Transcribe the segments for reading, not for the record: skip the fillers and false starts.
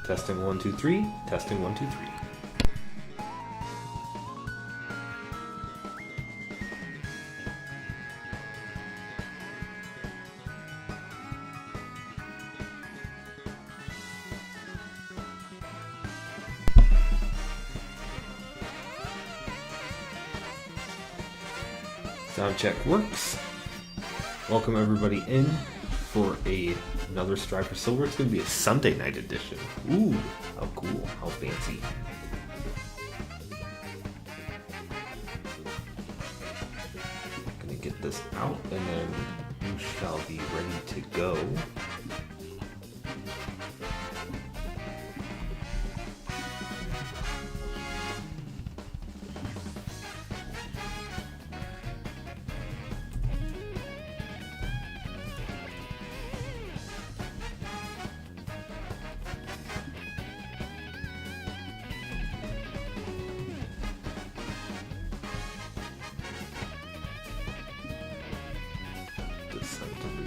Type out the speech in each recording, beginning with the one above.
Testing 1 2 3. Testing 1 2 3. Sound check works. Welcome everybody in for another Strive for Silver. It's going to be a Sunday night edition. Ooh, how cool, how fancy. Gonna get this out and then you shall be ready to go.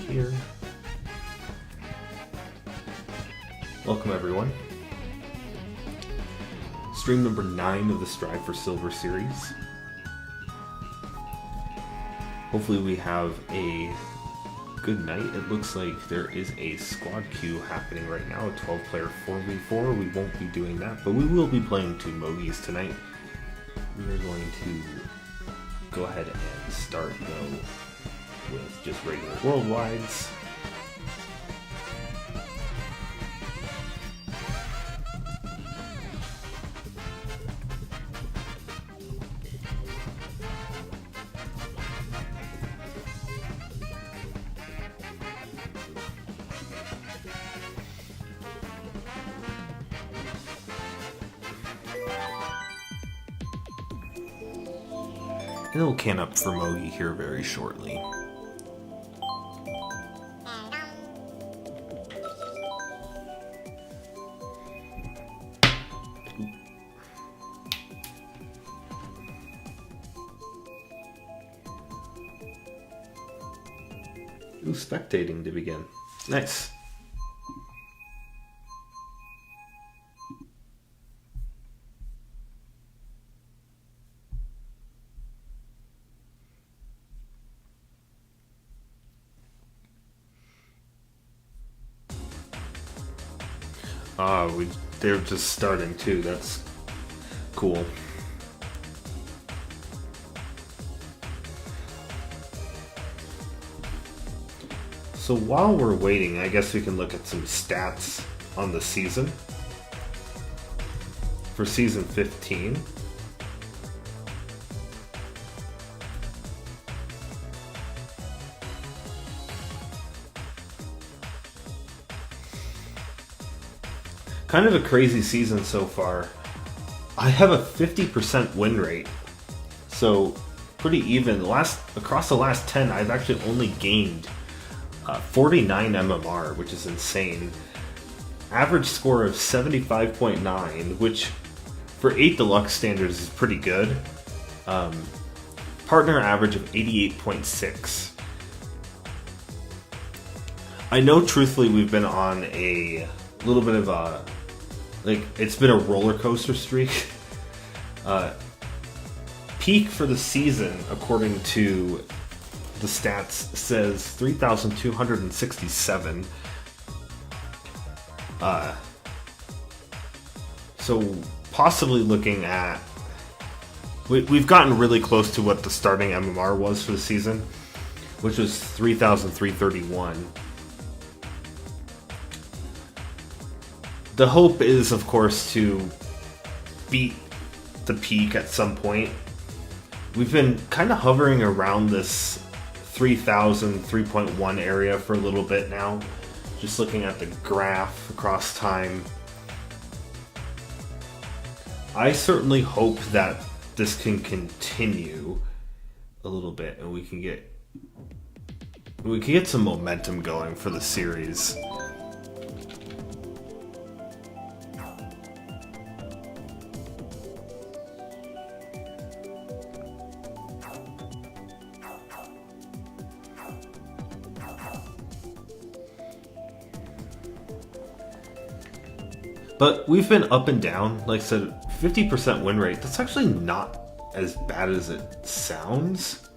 Here. Welcome everyone. Stream number 9 of the Strive for Silver series. Hopefully we have a good night. It looks like there is a squad queue happening right now, a 12-player 4v4. We won't be doing that, but we will be playing 2 Mogies tonight. We are going to go ahead and start though with just regular worldwides. And it'll can up for Mogi here very shortly. Spectating to begin. Nice. They're just starting too. That's cool. So while we're waiting, I guess we can look at some stats on the season. For season 15. Kind of a crazy season so far. I have a 50% win rate. So pretty even. Across the last 10, I've actually only gained 49 MMR, which is insane. Average score of 75.9, which for 8 Deluxe standards is pretty good. Partner average of 88.6. I know truthfully we've been on a little bit of a, it's been a roller coaster streak. Peak for the season, according to the stats, says 3,267. So possibly looking at, we've gotten really close to what the starting MMR was for the season, which was 3,331. The hope is, of course, to beat the peak at some point. We've been kind of hovering around this 3,000, 3.1 area for a little bit now. Just looking at the graph across time. I certainly hope that this can continue a little bit and we can get some momentum going for the series. But we've been up and down. Like I said, 50% win rate. That's actually not as bad as it sounds.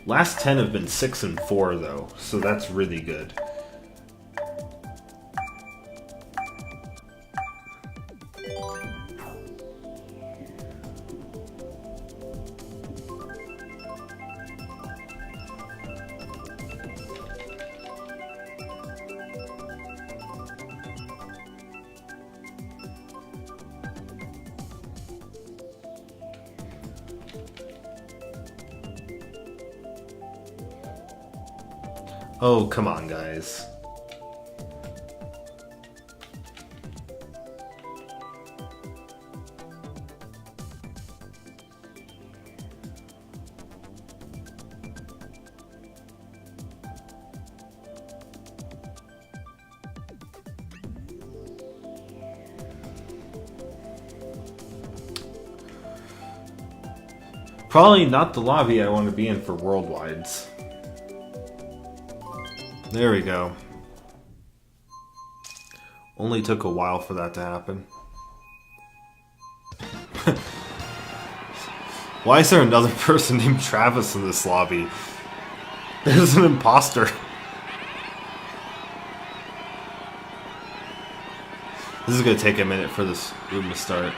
Last 10 have been 6 and 4 though, so that's really good. Oh, come on, guys. Probably not the lobby I want to be in for Worldwides. There we go. Only took a while for that to happen. Why is there another person named Travis in this lobby? There's an imposter. This is gonna take a minute for this room to start.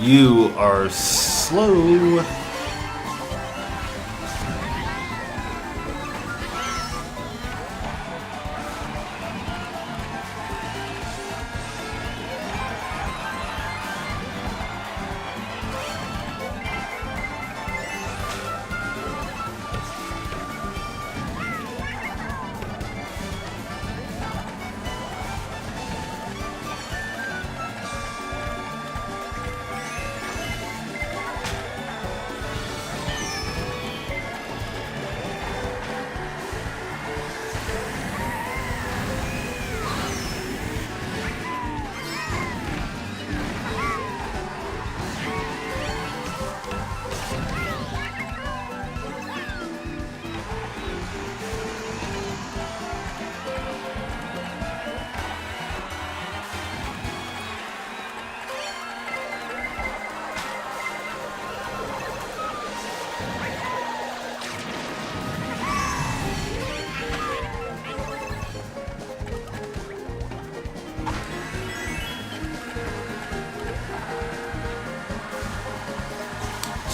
You are slow.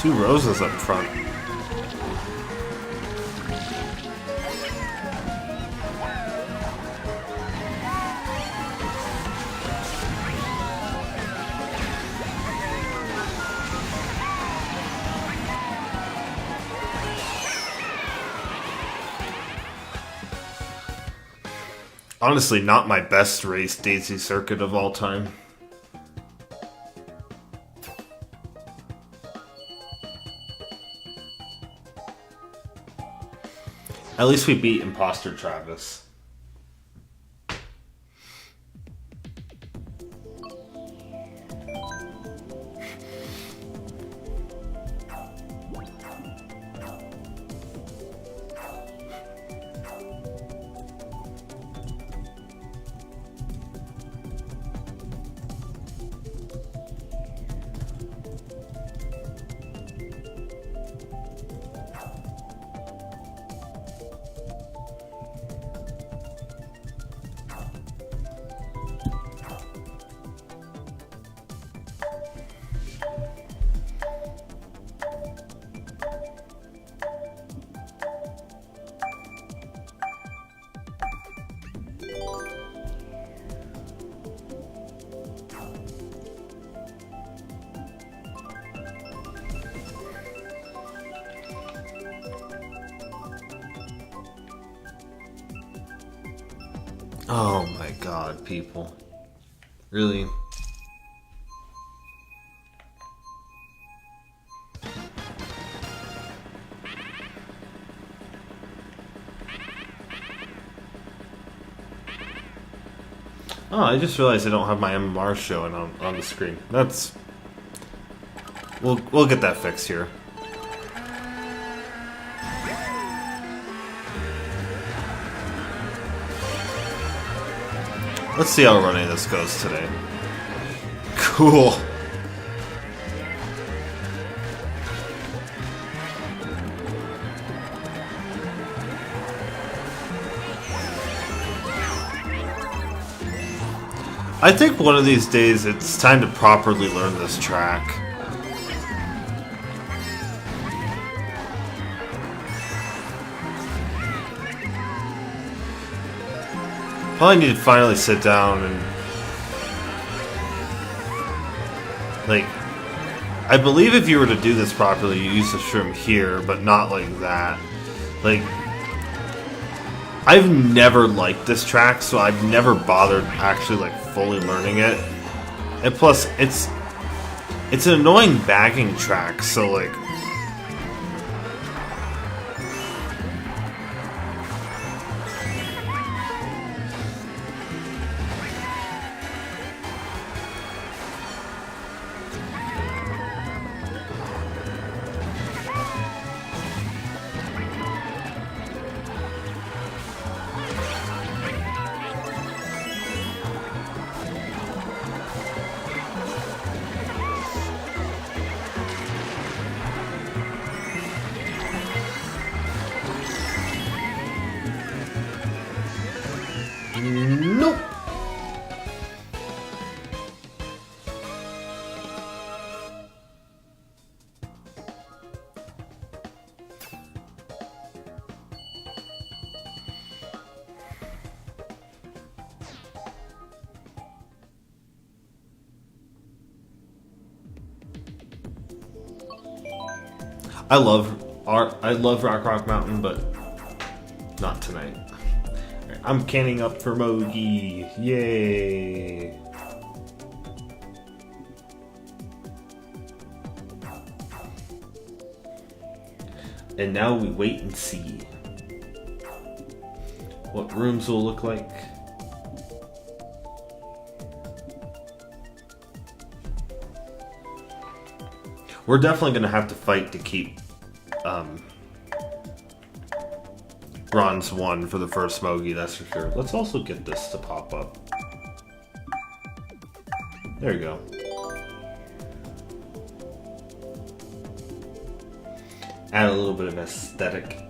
Two roses up front. Honestly, not my best race Daisy Circuit of all time. At least we beat Imposter Travis. Oh my god, people. Really? Oh, I just realized I don't have my MMR showing on the screen. That's... We'll get that fixed here. Let's see how running this goes today. Cool. I think one of these days it's time to properly learn this track. Probably need to finally sit down and... Like... I believe if you were to do this properly, you use the shroom here, but not like that. Like... I've never liked this track, so I've never bothered actually like fully learning it. And plus, it's an annoying bagging track, so like... Nope! I love Rock Mountain, but not tonight. Right, I'm canning up for Mogi. Yay! And now we wait and see what rooms will look like. We're definitely going to have to fight to keep Bronze 1 for the first Mogi, that's for sure. Let's also get this to pop up. There you go. Add a little bit of aesthetic.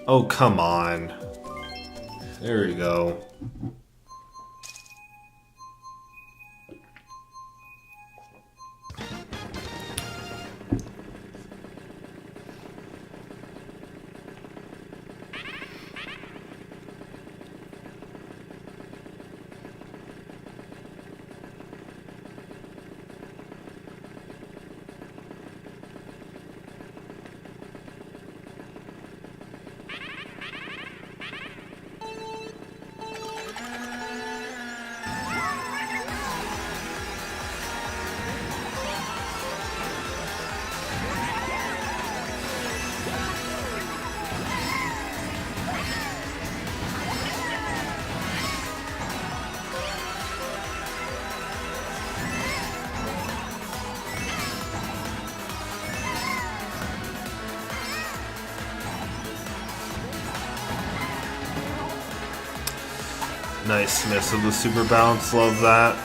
Oh, come on. There we go. Nice miss of the super bounce. Love that.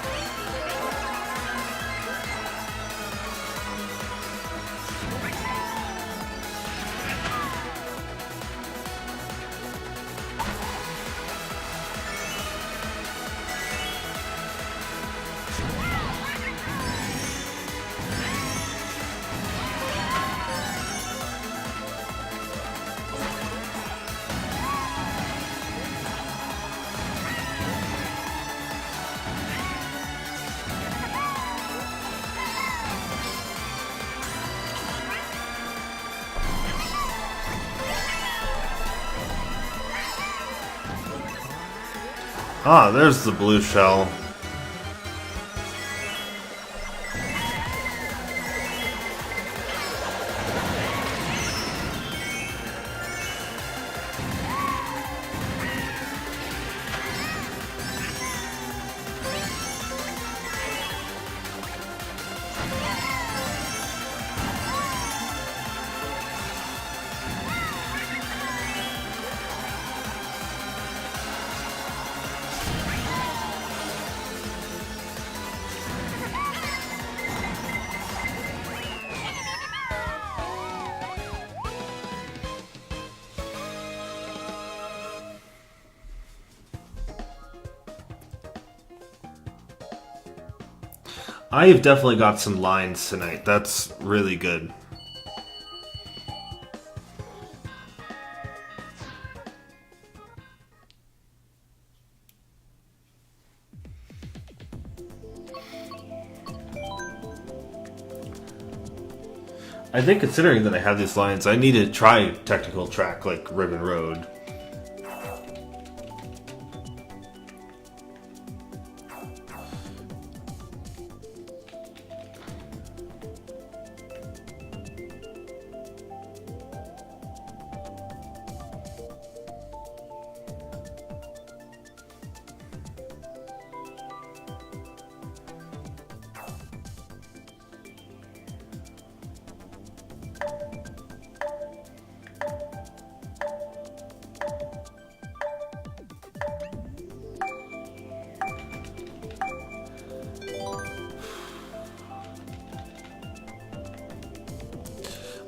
Ah, there's the blue shell. I have definitely got some lines tonight. That's really good. I think considering that I have these lines, I need to try technical track like Ribbon Road.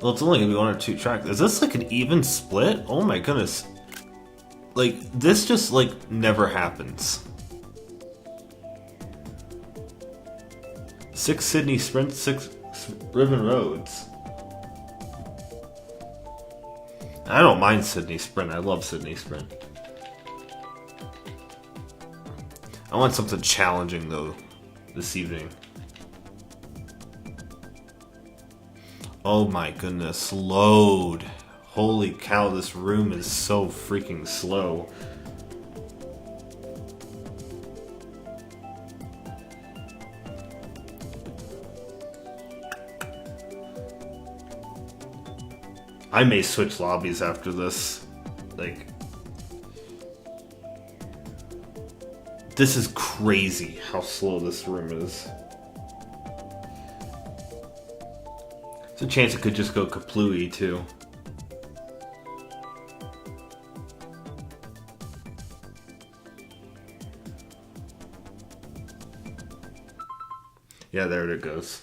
Well, it's only gonna be 1 or 2 tracks. Is this like an even split? Oh my goodness. Like, this just, like, never happens. 6 Sydney Sprints, 6 Ribbon Roads. I don't mind Sydney Sprint. I love Sydney Sprint. I want something challenging, though, this evening. Oh my goodness, load. Holy cow, this room is so freaking slow. I may switch lobbies after this. Like, this is crazy how slow this room is. There's a chance it could just go kaplooey too. Yeah, there it goes.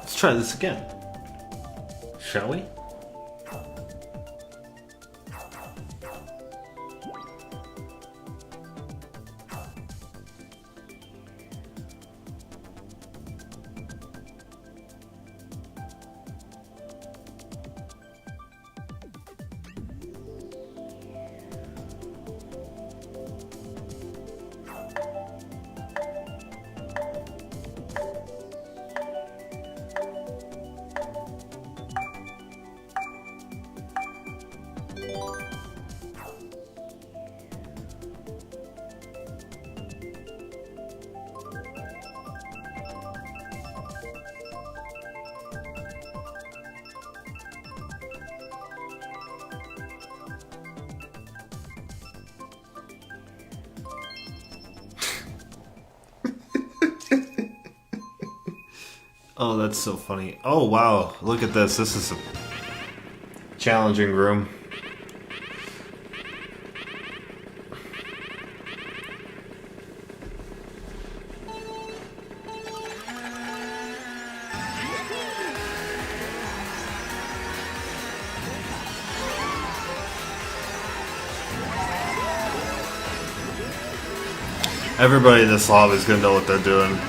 Let's try this again. Shall we? Oh, that's so funny. Oh, wow. Look at this. This is a challenging room. Everybody in this lobby is gonna know what they're doing.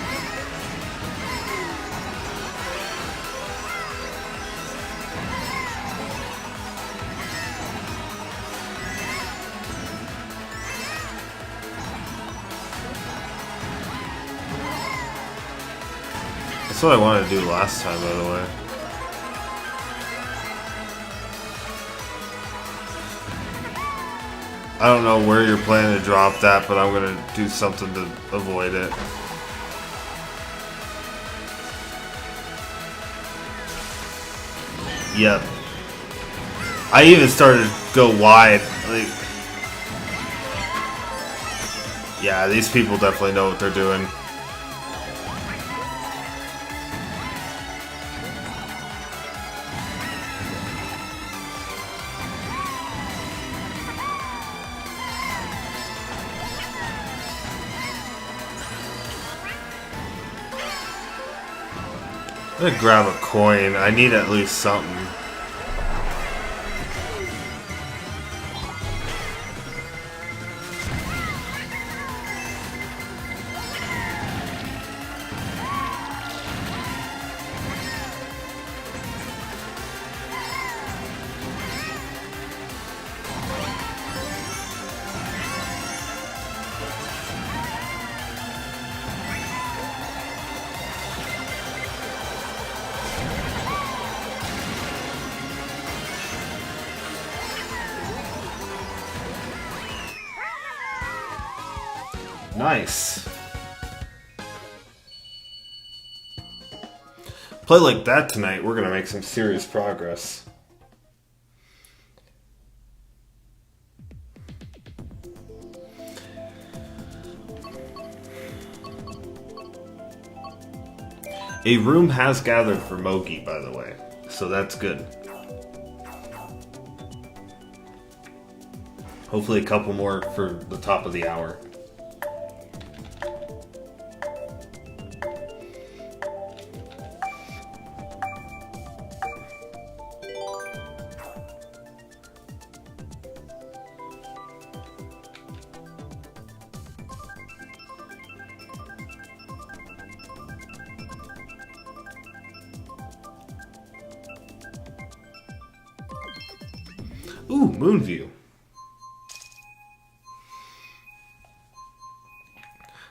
That's what I wanted to do last time, by the way. I don't know where you're planning to drop that, but I'm gonna do something to avoid it. Yep. I even started to go wide. Like, yeah, these people definitely know what they're doing. I'm gonna grab a coin. I need at least something. Nice. Play like that tonight, we're gonna make some serious progress. A room has gathered for Mogi, by the way, so that's good. Hopefully a couple more for the top of the hour. Ooh, Moonview.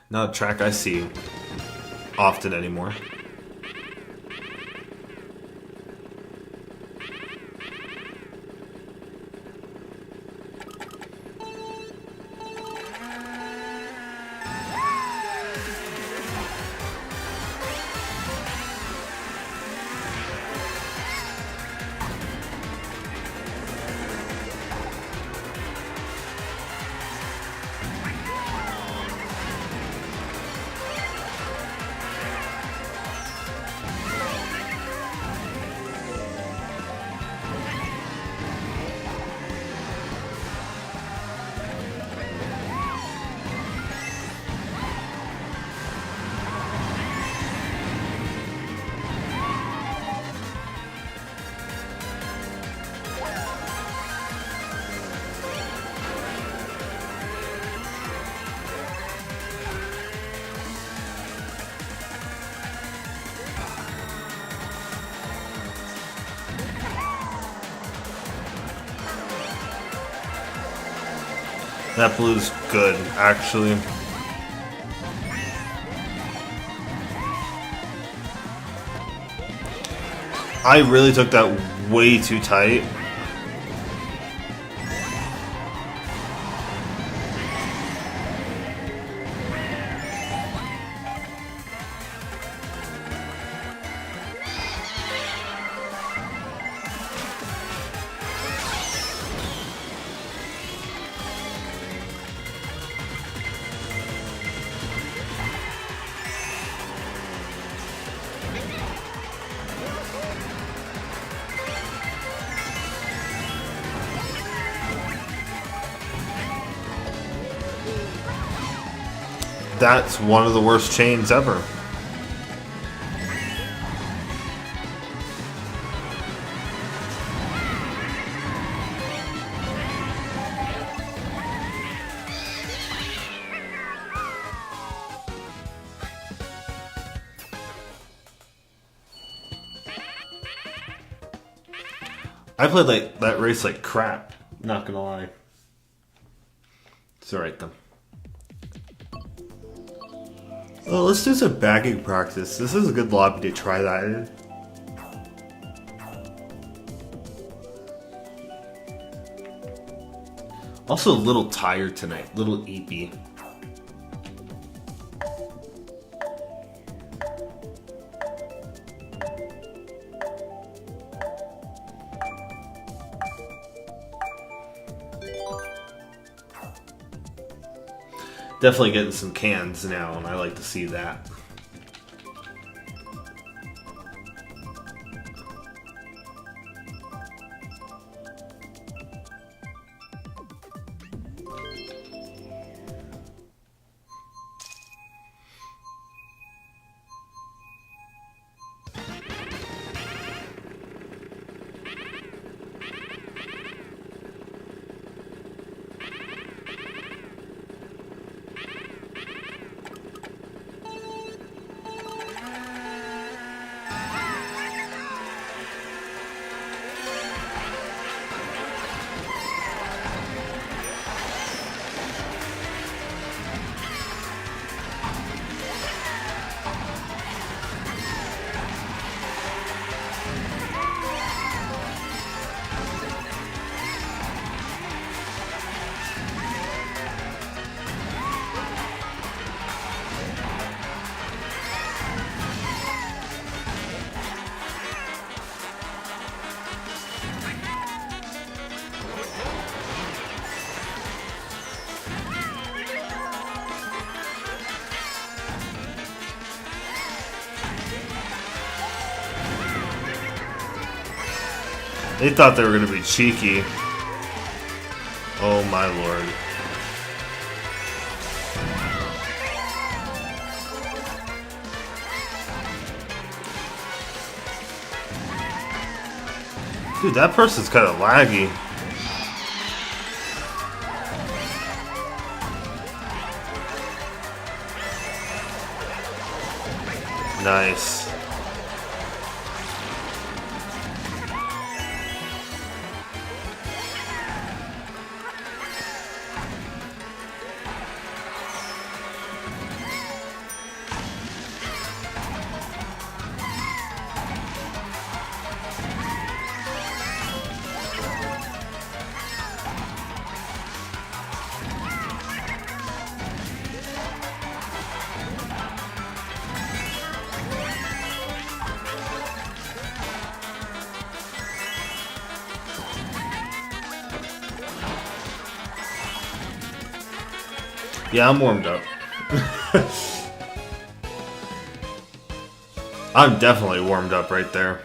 Not a track I see often anymore. That blue's good, actually. I really took that way too tight. That's one of the worst chains ever. I played like that race like crap, not gonna lie. It's alright though. Well, let's do some bagging practice. This is a good lobby to try that in. Also a little tired tonight, a little eepy. Definitely getting some cans now, and I like to see that. They thought they were going to be cheeky. Oh my lord. Dude, that person's kind of laggy. Nice. Yeah, I'm warmed up. I'm definitely warmed up right there.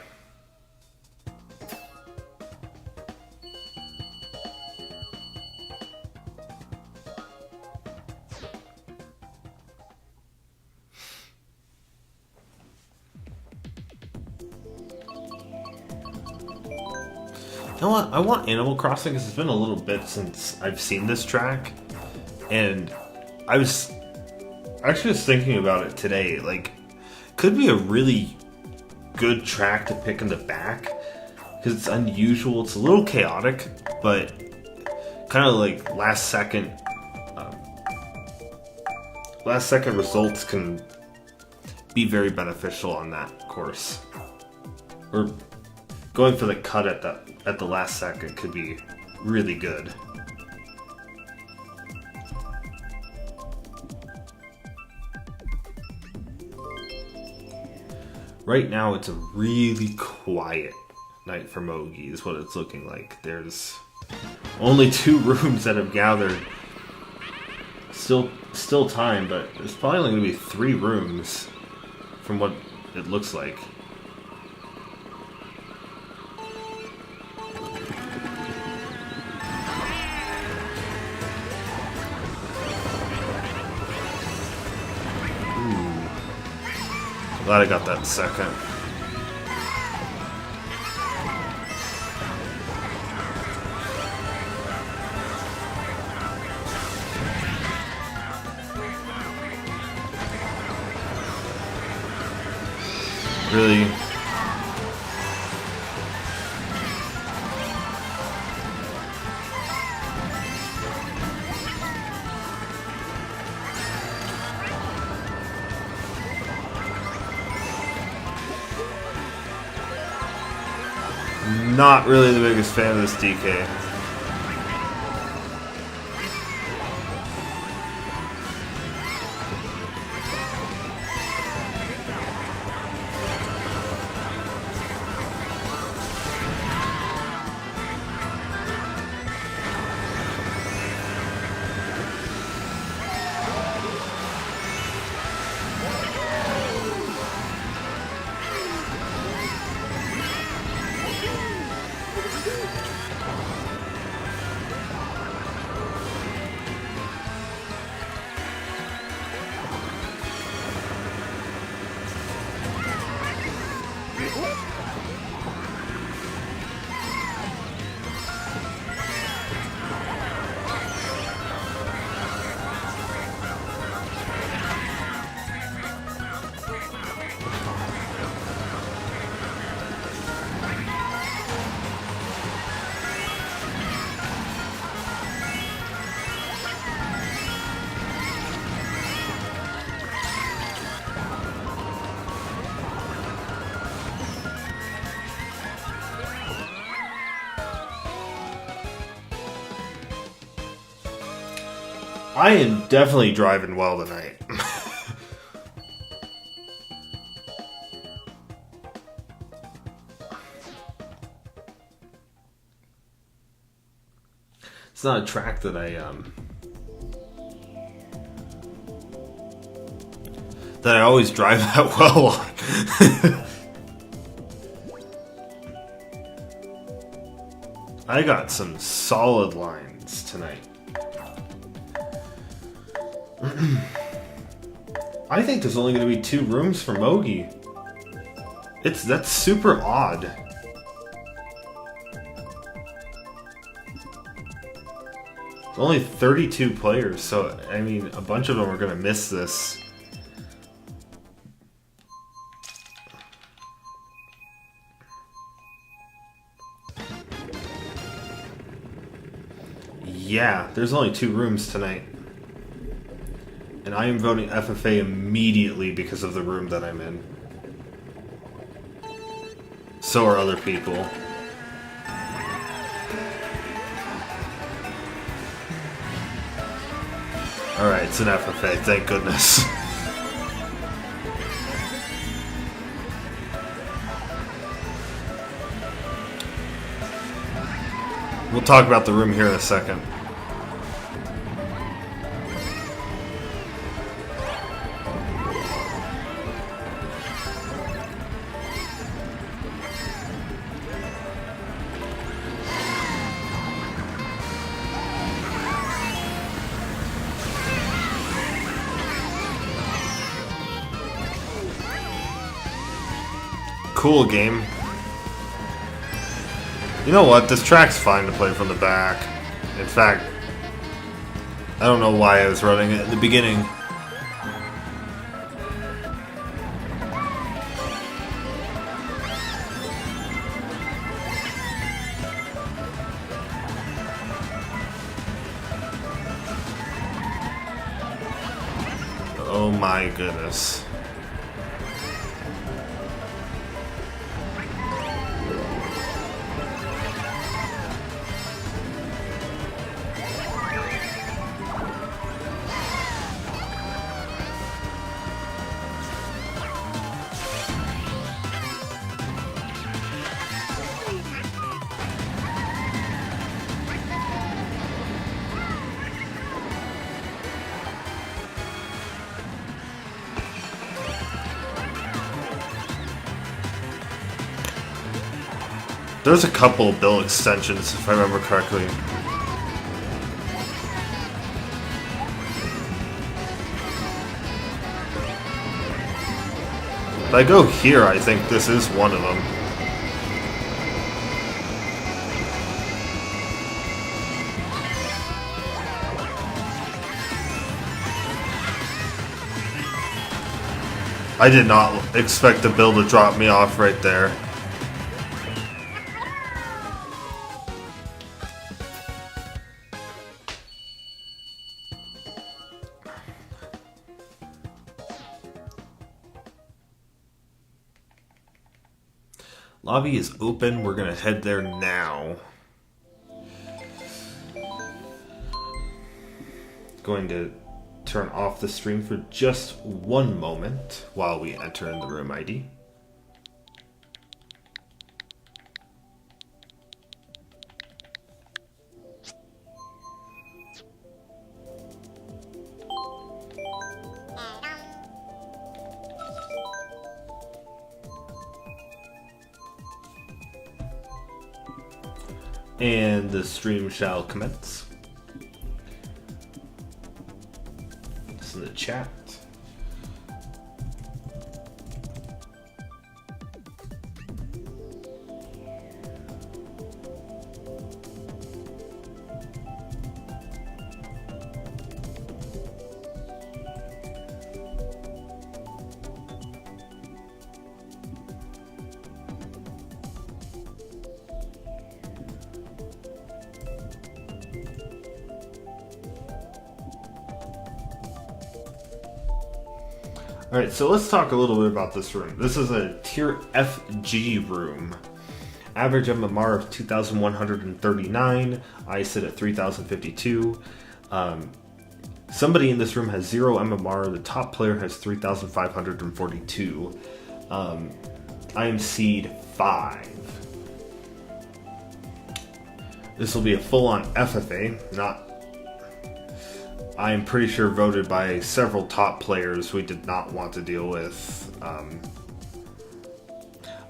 You know what? I want Animal Crossing because it's been a little bit since I've seen this track. And I was actually just thinking about it today. Like, could be a really good track to pick in the back because it's unusual. It's a little chaotic, but kind of like last second results can be very beneficial on that course. Or going for the cut at the last second could be really good. Right now, it's a really quiet night for Mogi, is what it's looking like. There's only 2 rooms that have gathered. Still time, but there's probably only going to be 3 rooms from what it looks like. Glad I got that second. Really? Not really the biggest fan of this DK. I am definitely driving well tonight. It's not a track that I always drive that well on. I got some solid lines tonight. I think there's only going to be 2 rooms for Mogi. That's super odd. It's only 32 players, so I mean, a bunch of them are going to miss this. Yeah, there's only 2 rooms tonight. And I am voting FFA immediately because of the room that I'm in. So are other people. Alright, it's an FFA, thank goodness. We'll talk about the room here in a second. Cool game. You know what? This track's fine to play from the back. In fact, I don't know why I was running it at the beginning. Oh my goodness. There's a couple bill extensions, if I remember correctly. I go here, I think this is one of them. I did not expect the Bill to drop me off right there. Lobby is open. We're gonna head there now. Going to turn off the stream for just one moment while we enter in the room ID. And the stream shall commence. Just in the chat. Alright, so let's talk a little bit about this room. This is a tier FG room. Average MMR of 2,139. I sit at 3,052. Somebody in this room has 0 MMR. The top player has 3,542. I am seed 5. This will be a full-on FFA, not... I am pretty sure voted by several top players we did not want to deal with.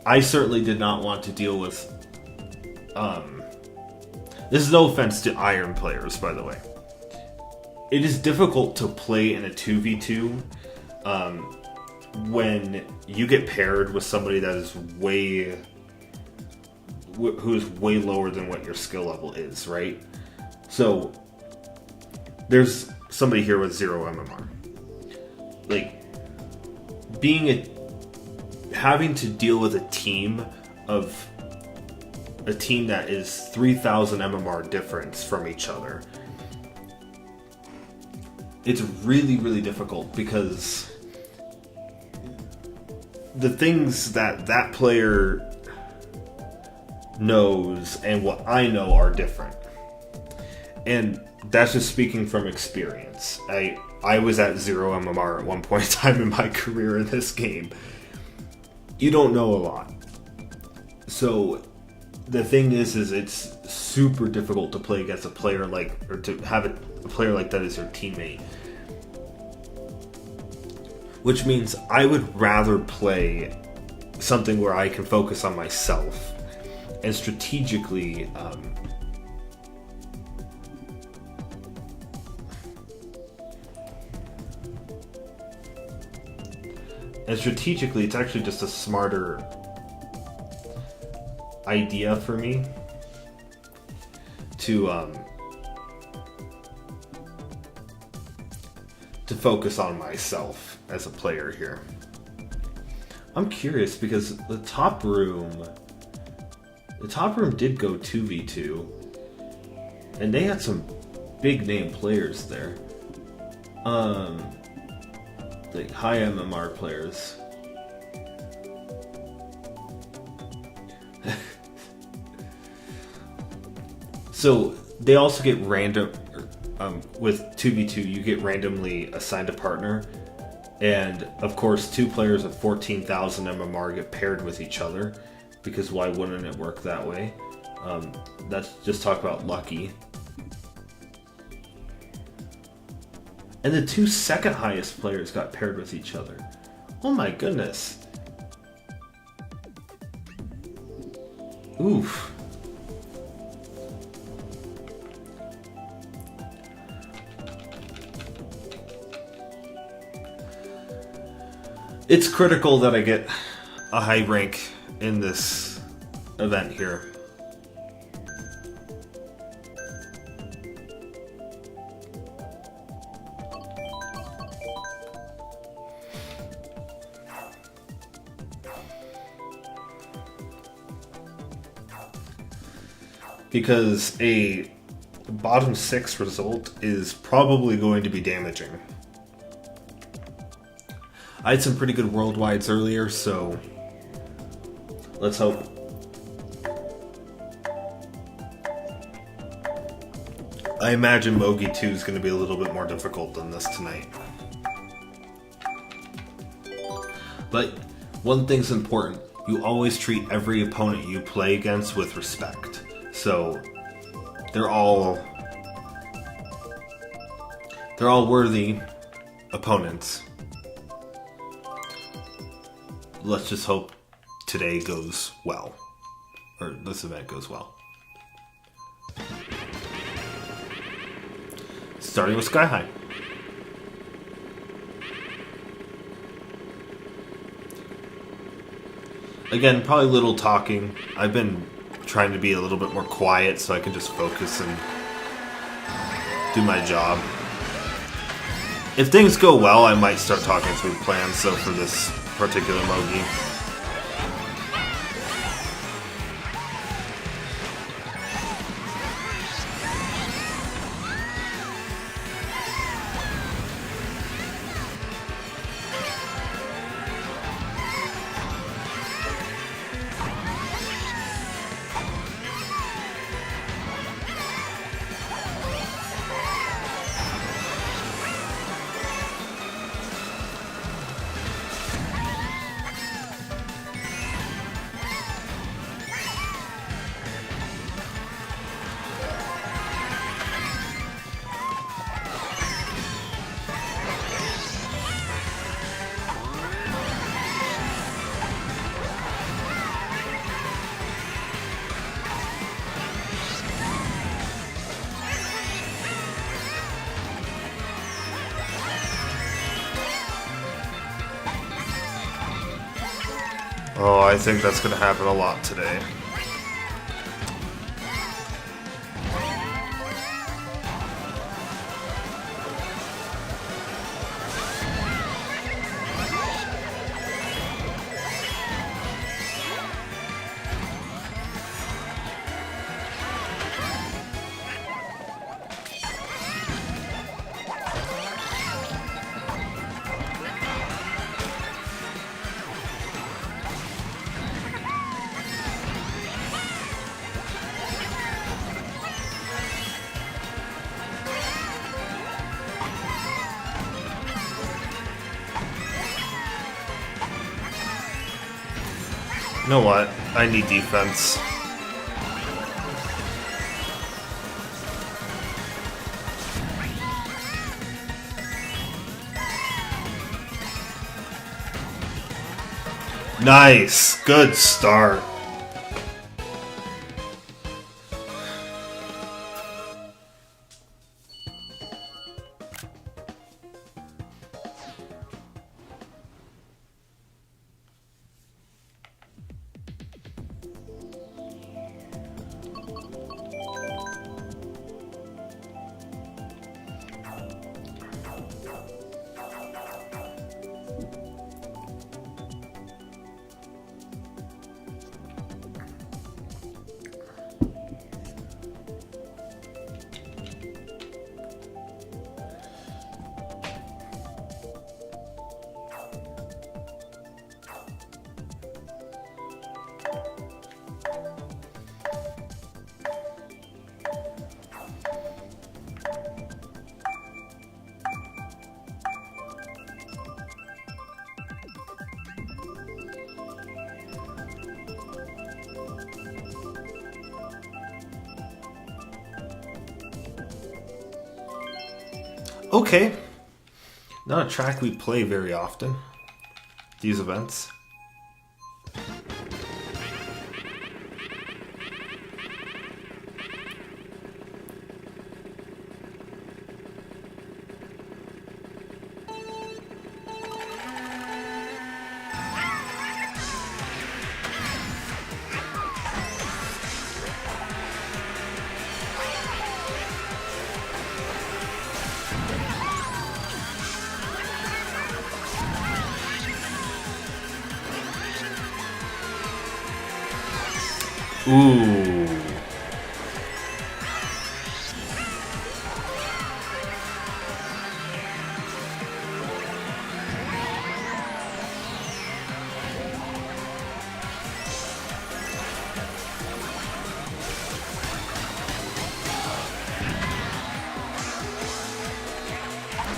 I certainly did not want to deal with... this is no offense to Iron players, by the way. It is difficult to play in a 2v2 when you get paired with somebody that is who is way lower than what your skill level is, right? So there's somebody here with 0 MMR. Like, having to deal with a team that is 3,000 MMR difference from each other. It's really, really difficult because the things that player knows and what I know are different. And that's just speaking from experience. I was at 0 MMR at one point in time in my career in this game. You don't know a lot. So the thing is it's super difficult to play against a player like, or to have a player like that as your teammate. Which means I would rather play something where I can focus on myself and strategically it's actually just a smarter idea for me to focus on myself as a player here. I'm curious because the top room did go 2v2 and they had some big name players there. Like high MMR players. So they also get random with 2v2 you get randomly assigned a partner, and of course 2 players of 14,000 MMR get paired with each other, because why wouldn't it work that way? That's just talk about lucky. And the 2 second highest players got paired with each other. Oh my goodness. Oof. It's critical that I get a high rank in this event here. Because a bottom 6 result is probably going to be damaging. I had some pretty good worldwides earlier, so let's hope. I imagine Mogi 2 is going to be a little bit more difficult than this tonight. But one thing's important. You always treat every opponent you play against with respect. So they're all worthy opponents. Let's just hope today goes well. Or this event goes well. Starting with Sky High. Again, probably little talking. I've been trying to be a little bit more quiet so I can just focus and do my job. If things go well, I might start talking through the plans, so for this particular Mogi. Oh, I think that's going to happen a lot today. You know what? I need defense. Nice! Good start. Okay. Not a track we play very often. These events. Ooh.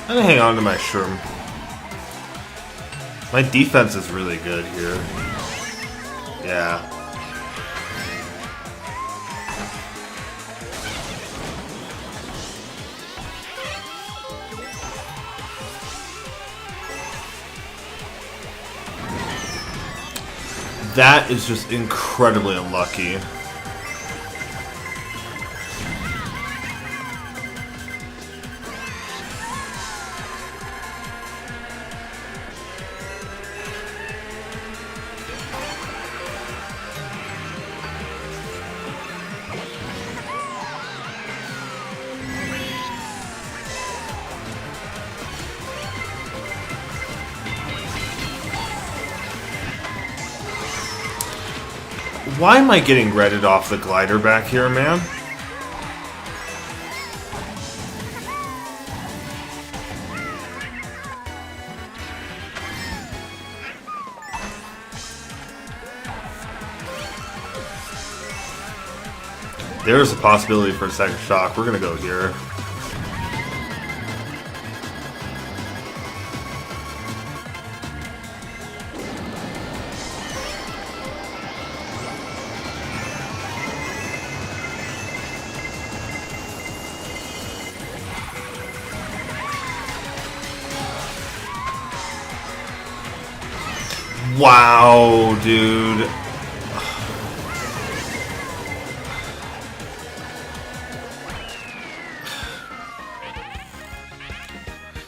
I'm gonna hang on to my shroom. My defense is really good here. Yeah. That is just incredibly unlucky. Why am I getting redded off the glider back here, man? There's a possibility for a second shock. We're gonna go here. Wow, dude.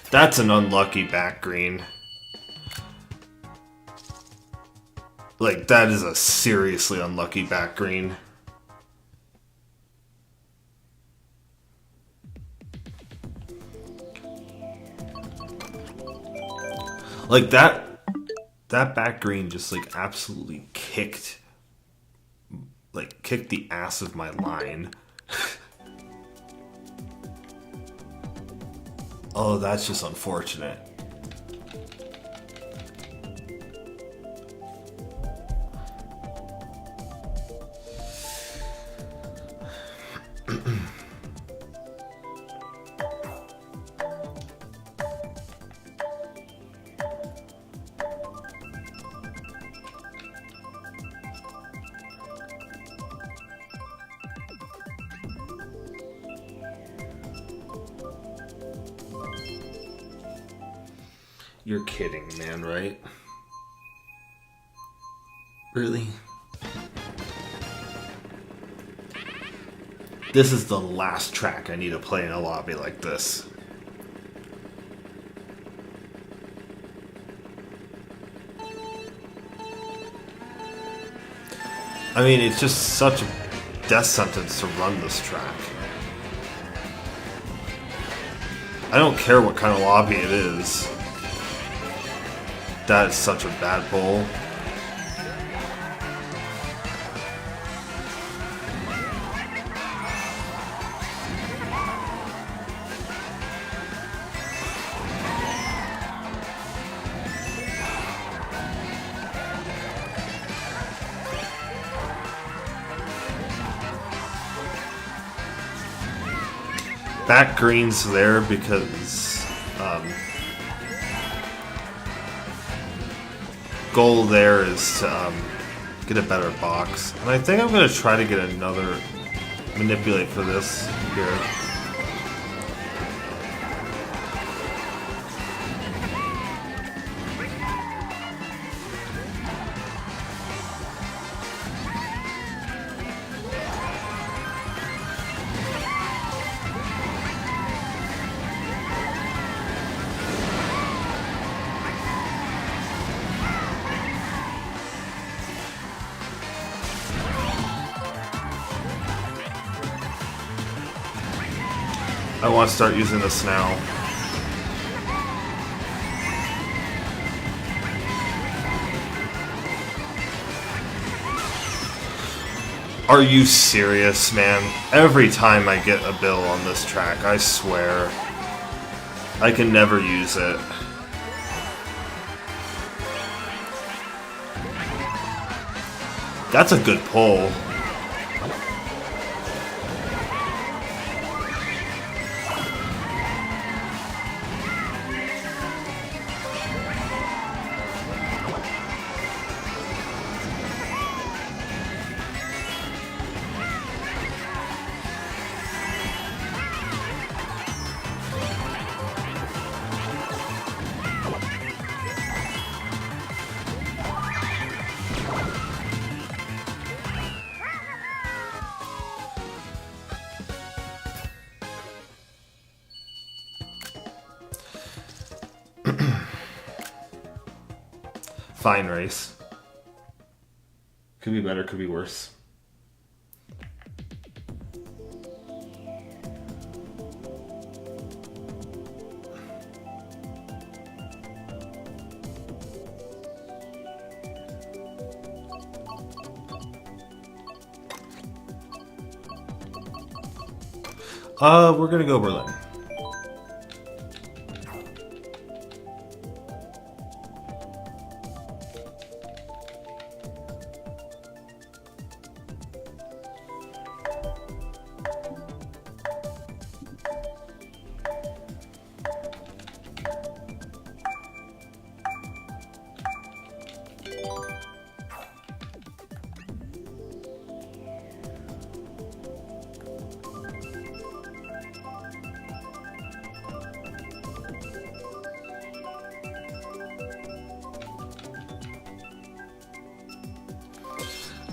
That's an unlucky back green. Like, that is a seriously unlucky back green. Like, that back green just, like, absolutely kicked the ass of my line. Oh, that's just unfortunate. You're kidding, man, right? Really? This is the last track I need to play in a lobby like this. I mean, it's just such a death sentence to run this track. I don't care what kind of lobby it is. That is such a bad pull. Back green's there because goal there is to get a better box. And I think I'm going to try to get another manipulate for this here. I want to start using this now. Are you serious, man? Every time I get a bill on this track, I swear, I can never use it. That's a good pull. Fine race. Could be better, could be worse. We're gonna go Berlin.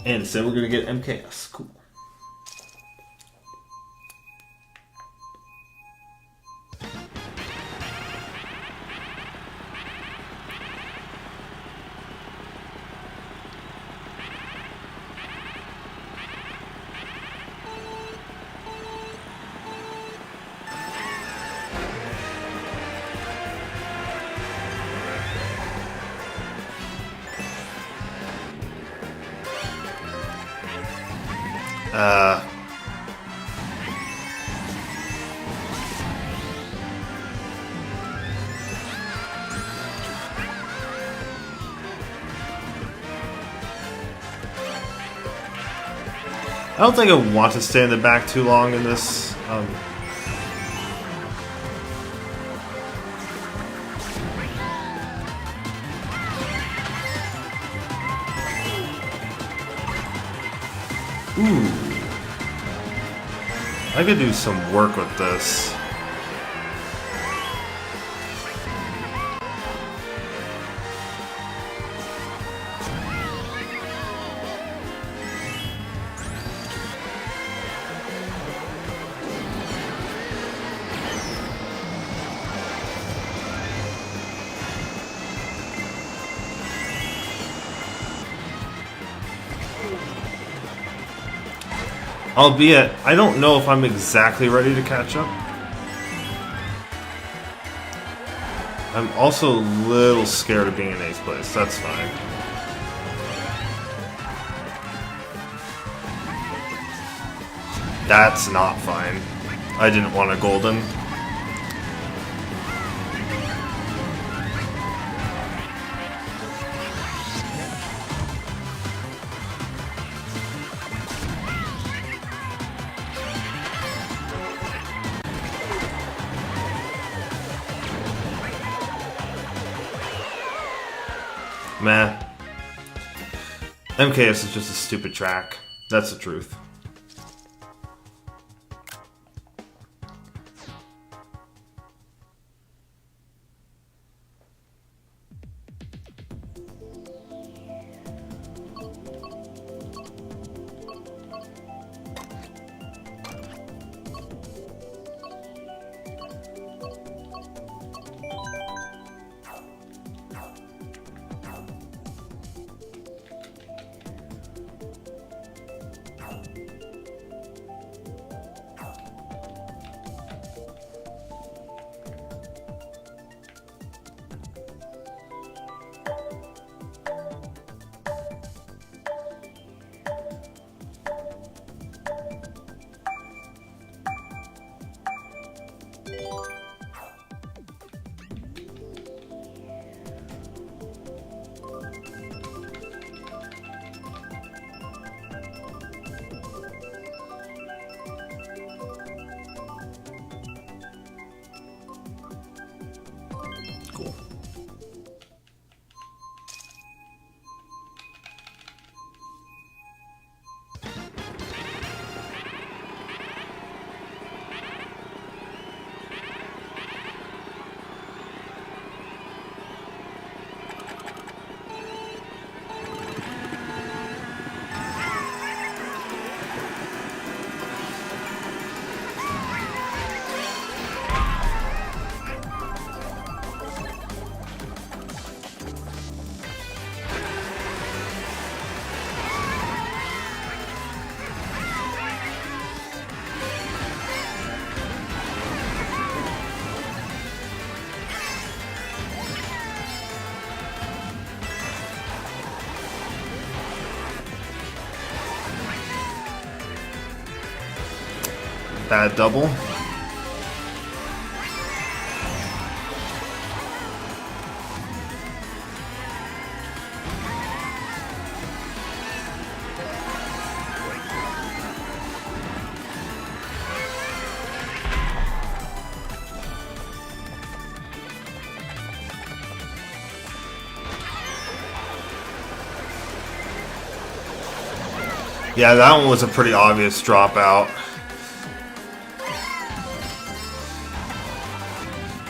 And instead we're going to get MKS. Cool. I don't think I want to stay in the back too long in this. Ooh. I could do some work with this. Albeit, I don't know if I'm exactly ready to catch up. I'm also a little scared of being in 8th place. That's fine. That's not fine. I didn't want a golden. Meh. MKS is just a stupid track. That's the truth. Bad double. Yeah, that one was a pretty obvious dropout.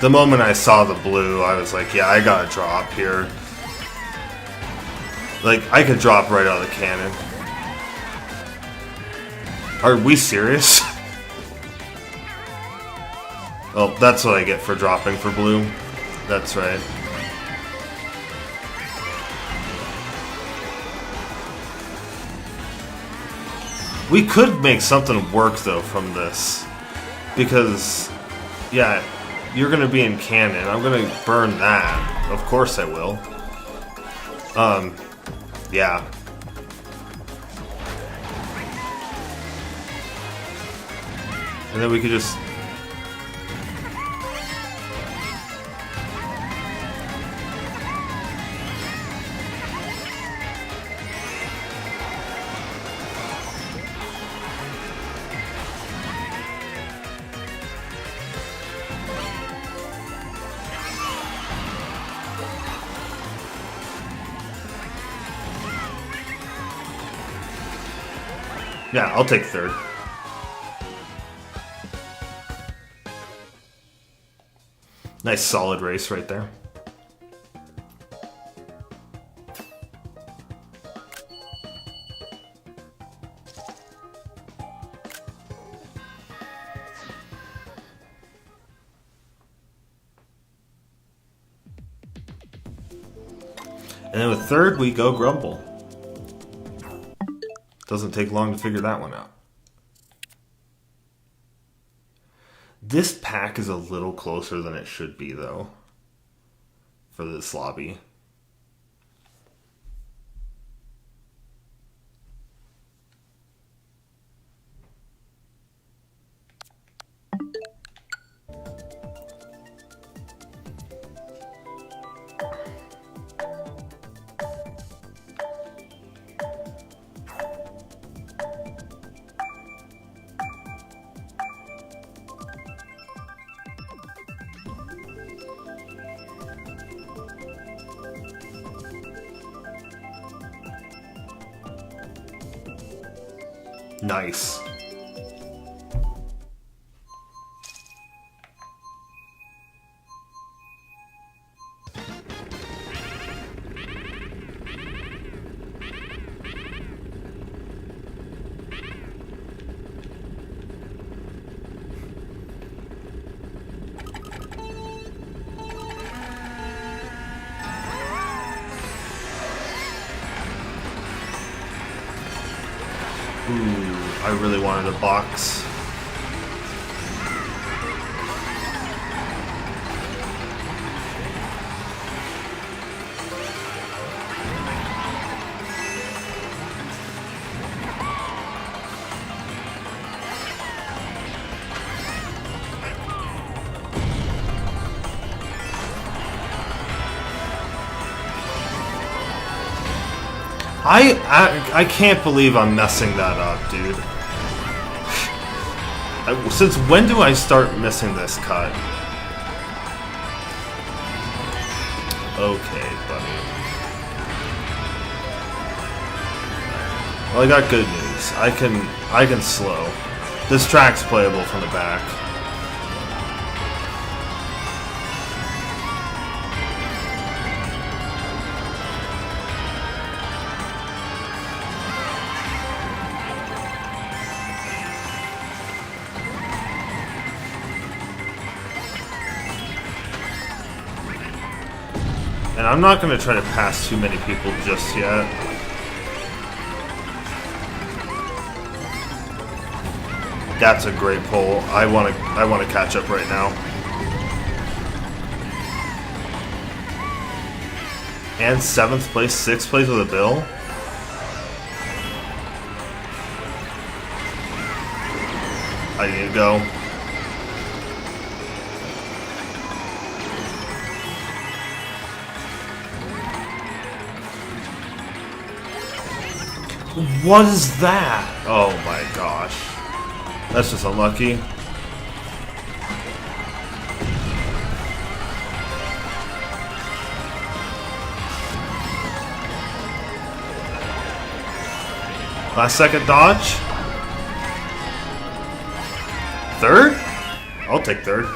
The moment I saw the blue, I was like, yeah, I gotta drop here. Like, I could drop right out of the cannon. Are we serious? Oh, that's what I get for dropping for blue. That's right. We could make something work, though, from this. Because, yeah, you're going to be in cannon. I'm going to burn that. Of course I will. Yeah. And then we could just... Yeah, I'll take third. Nice solid race right there. And then with third, we go Grumble. Doesn't take long to figure that one out. This pack is a little closer than it should be, though, for this lobby. Nice. Ooh, I really wanted a box. I can't believe I'm messing that up, dude. Since when do I start missing this cut? Okay, buddy. Well, I got good news. I can slow. This track's playable from the back. And I'm not going to try to pass too many people just yet. That's a great pull. I want to catch up right now. And 7th place, 6th place with a bill. I need to go. What is that? Oh my gosh. That's just unlucky. Last second dodge. Third? I'll take third.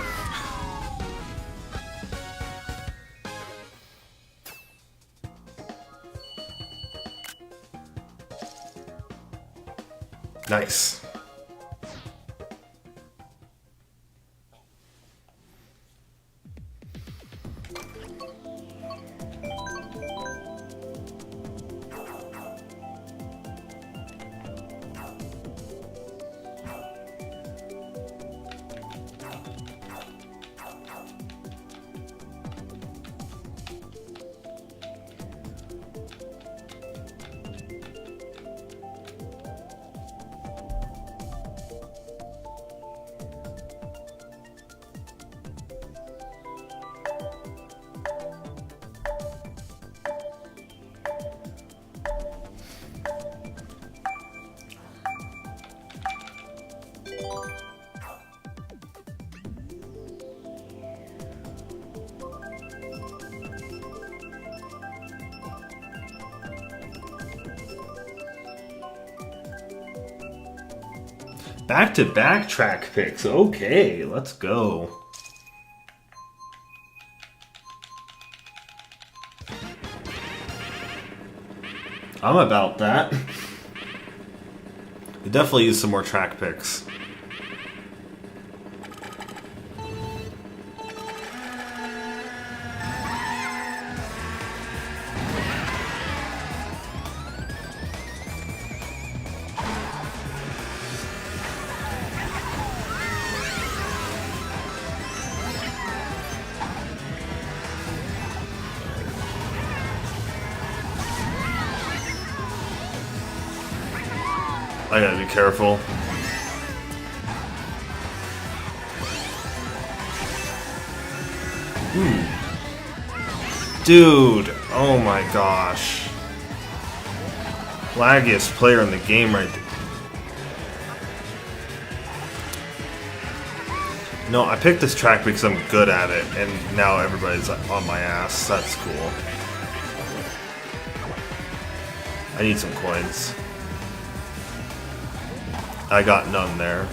Nice. Back-to-back track picks. Okay, let's go. I'm about that. We definitely use some more track picks. I gotta be careful. Dude, oh my gosh. Laggiest player in the game right there. No, I picked this track because I'm good at it, and now everybody's on my ass. That's cool. I need some coins. I got none there.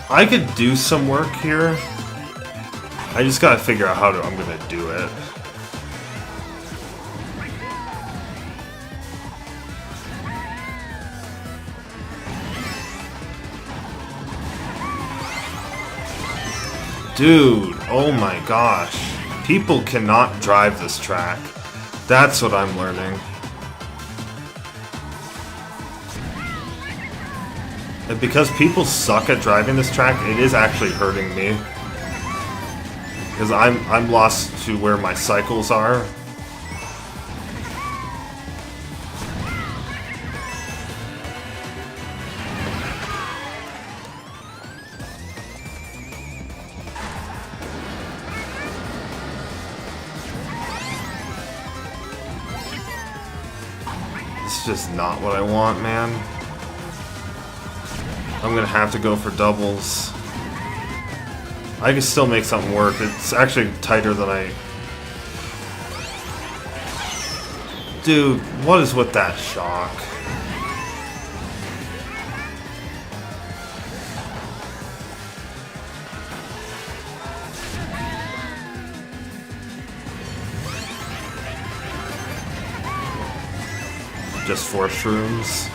I could do some work here. I just gotta figure out how I'm gonna do it. Dude, oh my gosh. People cannot drive this track. That's what I'm learning. And because people suck at driving this track, it is actually hurting me. Because I'm lost to where my cycles are. It's just not what I want, man. I'm gonna have to go for doubles. I can still make something work. It's actually tighter than I... Dude, what is with that shock? Just 4 shrooms.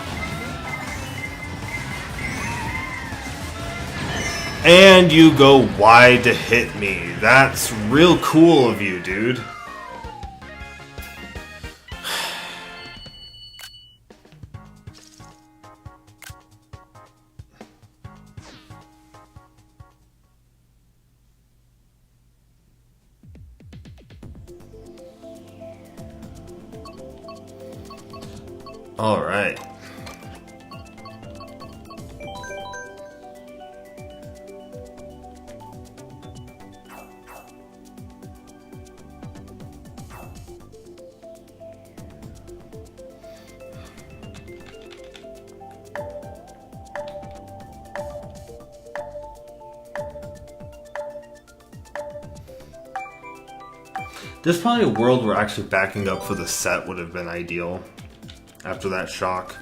And you go wide to hit me. That's real cool of you, dude. All right. There's probably a world where actually backing up for the set would have been ideal after that shock.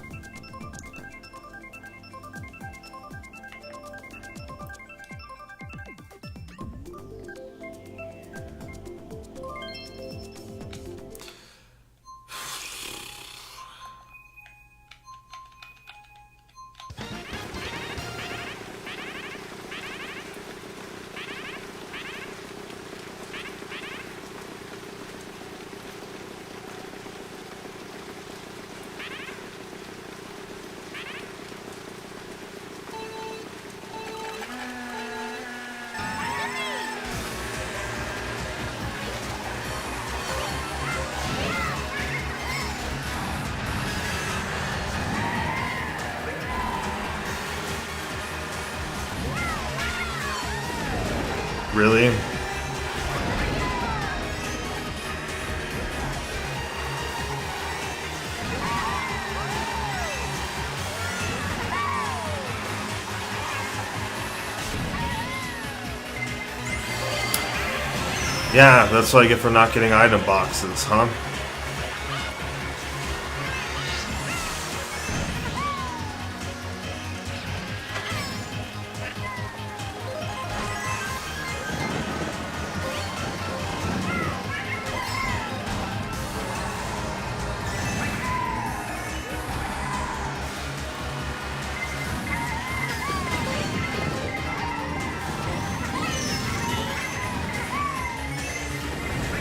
Really? Yeah, that's what I get for not getting item boxes, huh?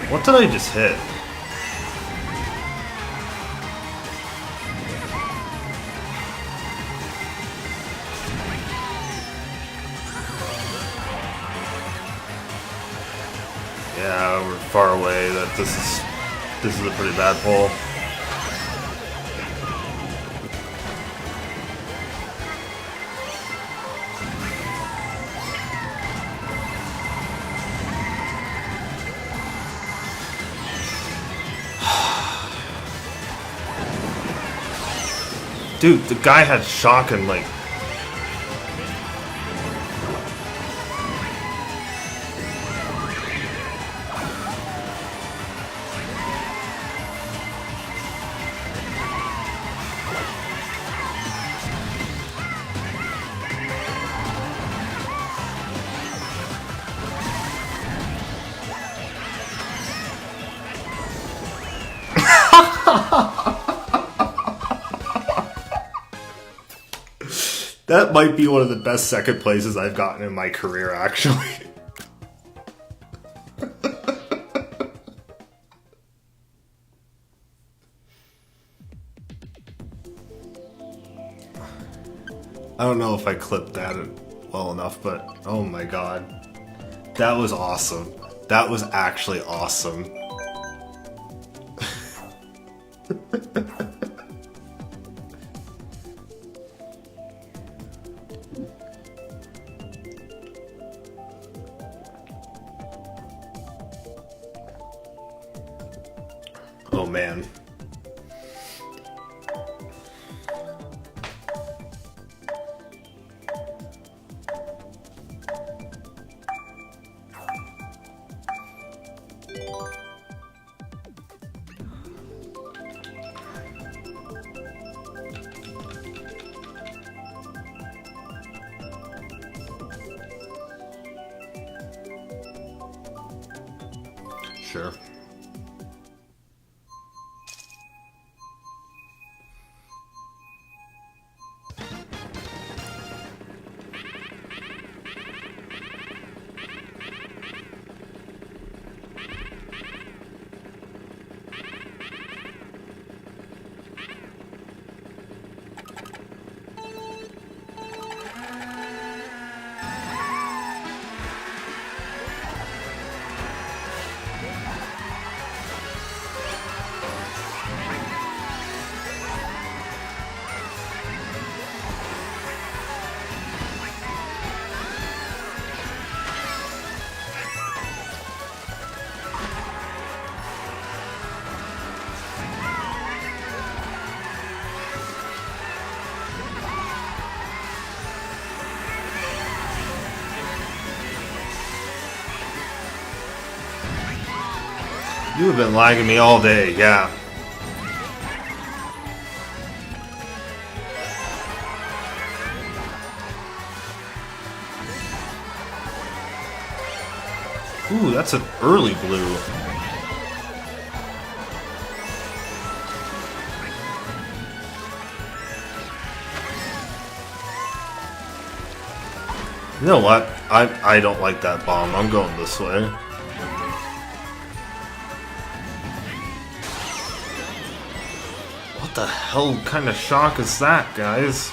What did I just hit? Yeah, we're far away. This is a pretty bad pull. Dude, the guy had shock and like... That might be one of the best second places I've gotten in my career, actually. I don't know if I clipped that well enough, but oh my god. That was awesome. That was actually awesome. Oh man. Sure. You have been lagging me all day, yeah. Ooh, that's an early blue. You know what? I don't like that bomb. I'm going this way. What the hell kind of shock is that, guys?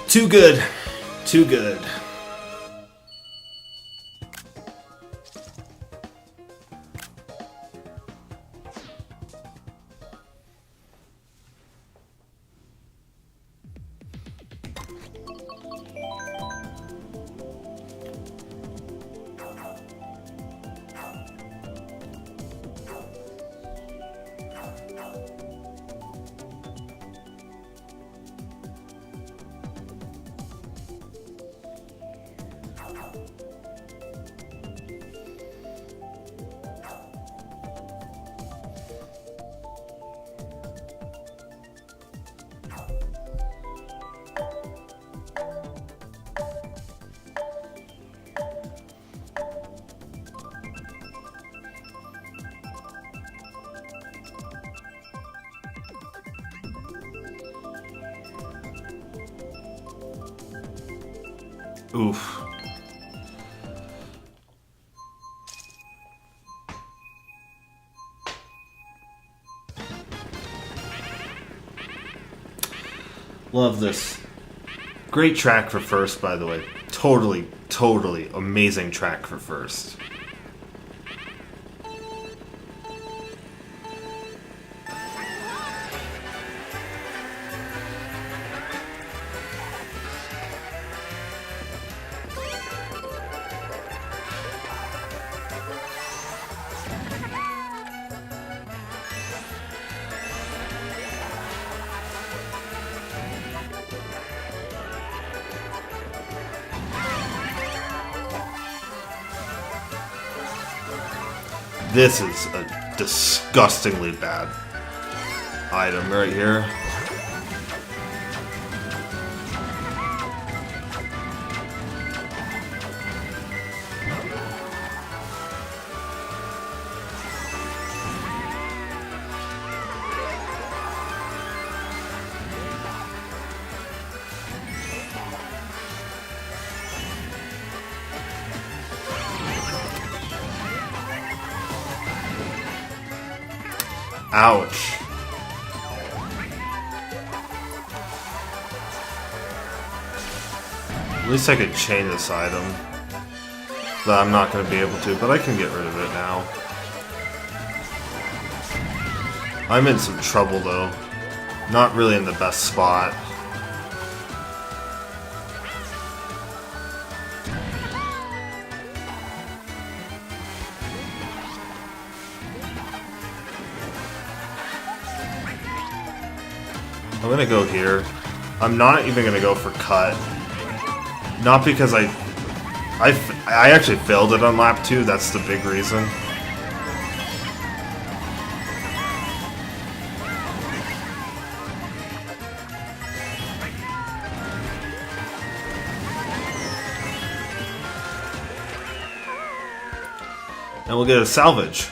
Too good. Too good. Oof. Love this. Great track for first, by the way. Totally amazing track for first. This is a disgustingly bad item right here. Ouch. At least I could chain this item. But I'm not going to be able to, but I can get rid of it now. I'm in some trouble though. Not really in the best spot. I'm gonna go here. I'm not even gonna go for cut. Not because I actually failed it on lap 2, that's the big reason. And we'll get a salvage.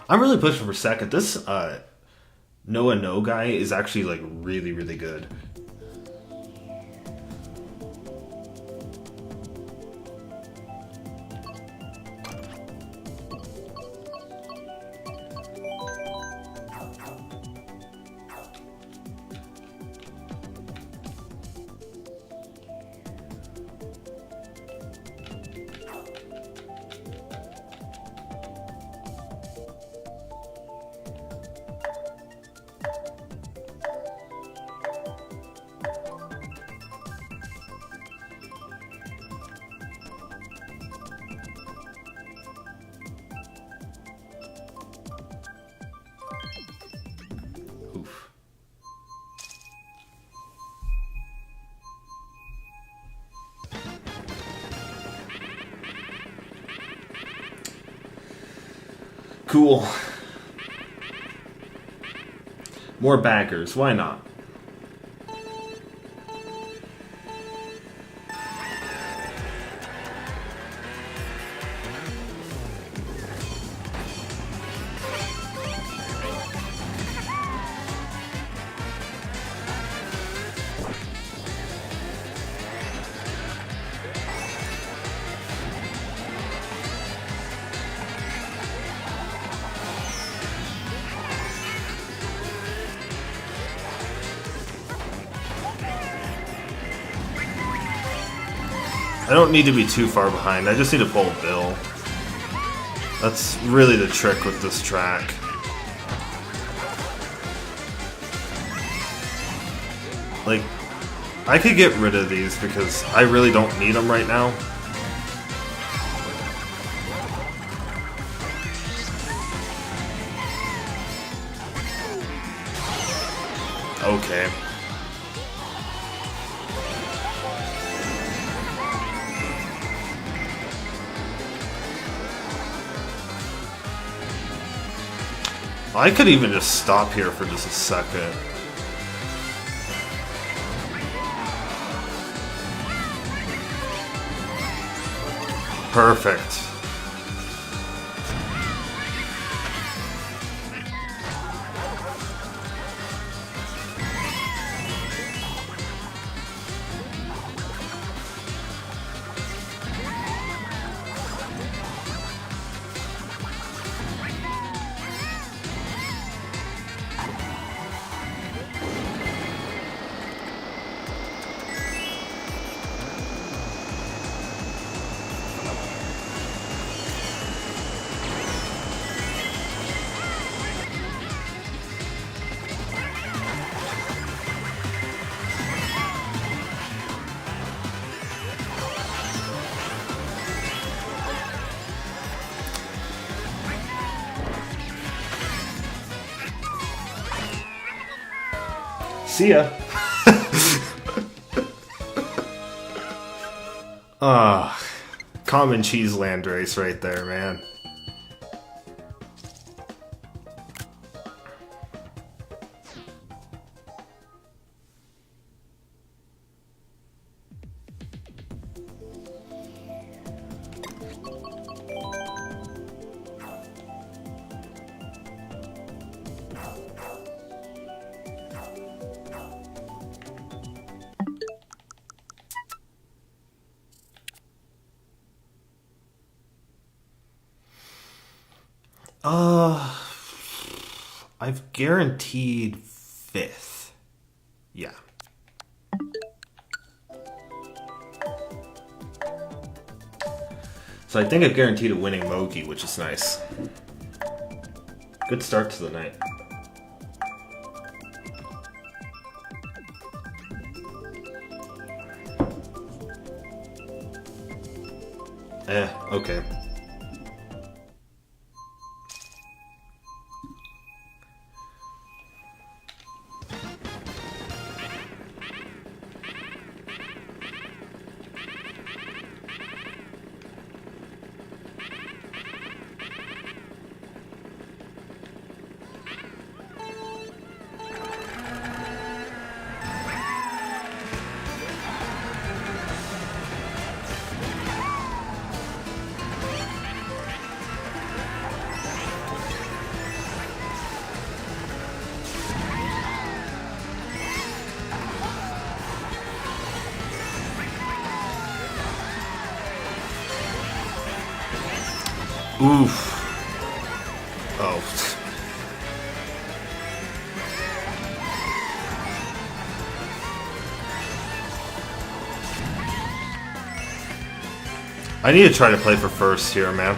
I'm really pushing for second. This Noah No guy is actually like really, really good. Oof. Cool. More backers, why not? I don't need to be too far behind, I just need to pull Bill. That's really the trick with this track. Like, I could get rid of these because I really don't need them right now. Okay. I could even just stop here for just a second. Perfect. See ya. Ah, common cheese land race right there, man. I've guaranteed 5th. Yeah. So I think I've guaranteed a winning Mogi, which is nice. Good start to the night. Okay. Oof. Oh. I need to try to play for first here, man.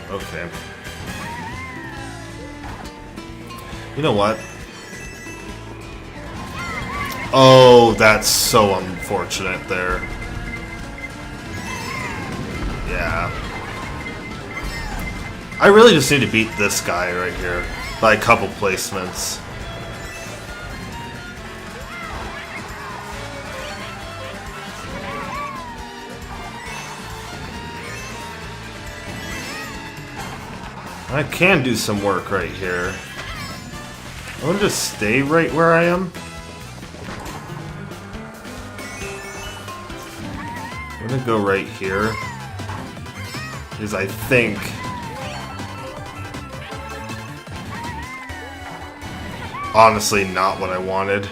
Okay. You know what? Oh, that's so unfortunate there. Yeah. I really just need to beat this guy right here by a couple placements. I can do some work right here. I'm gonna just stay right where I am. I'm gonna go right here. Because I think... honestly, not what I wanted.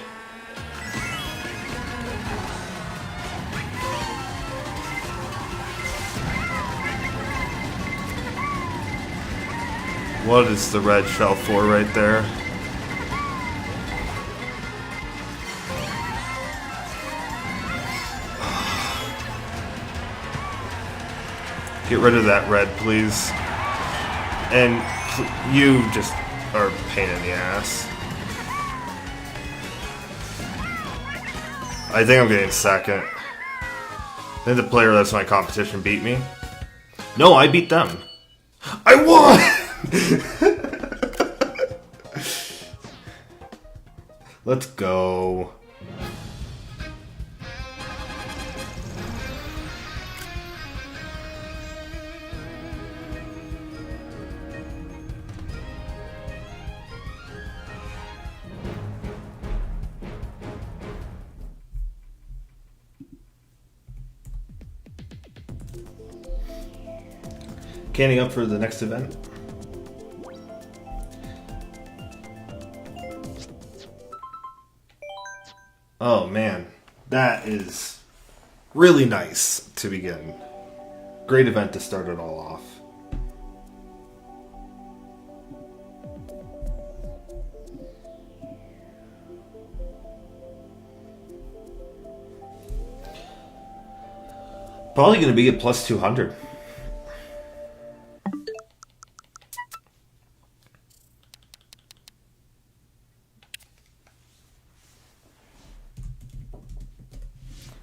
What is the red shell for right there? Get rid of that red, please. And you just are a pain in the ass. I think I'm getting second. I think the player that's my competition beat me. No, I beat them. I won! Let's go. Canning up for the next event. Oh man, that is really nice to begin. Great event to start it all off. Probably going to be a plus 200.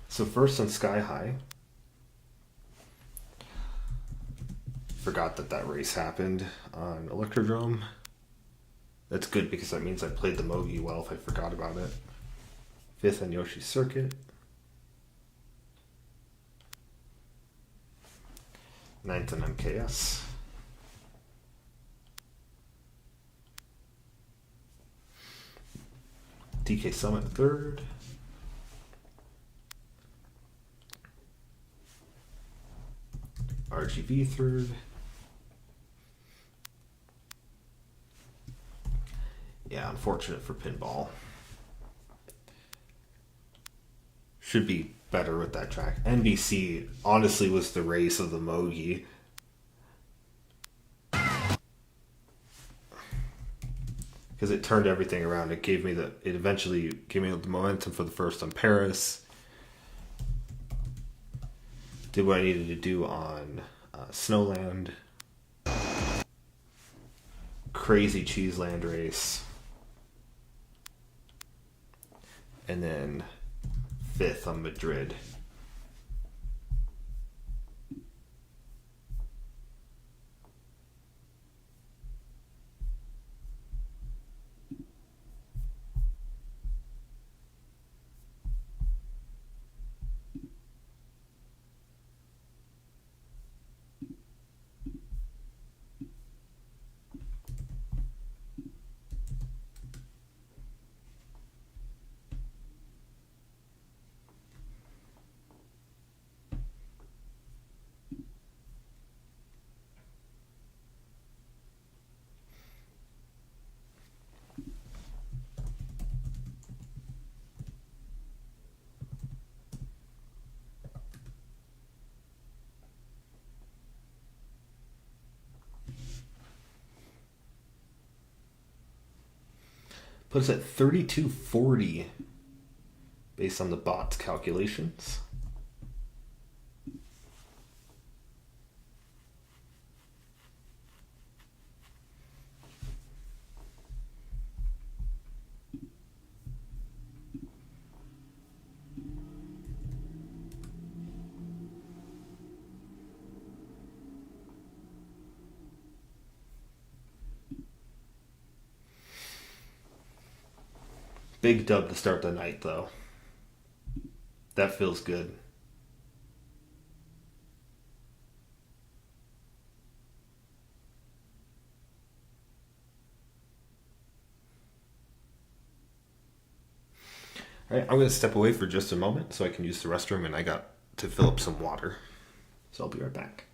So first on Sky High. Forgot that race happened on Electrodrome. That's good because that means I played the Mogi well if I forgot about it. Fifth on Yoshi's Circuit. Ninth on MKS. DK Summit third. RGB third. Yeah, unfortunate for pinball. Should be better with that track. NBC honestly was the race of the Mogi. Because it turned everything around. It eventually gave me the momentum for the first on Paris. Did what I needed to do on Snowland. Crazy Cheeseland race. And then fifth on Madrid. Puts at 3240 based on the bot's calculations. Big dub to start the night, though. That feels good. All right, I'm going to step away for just a moment so I can use the restroom, and I got to fill up some water. So I'll be right back.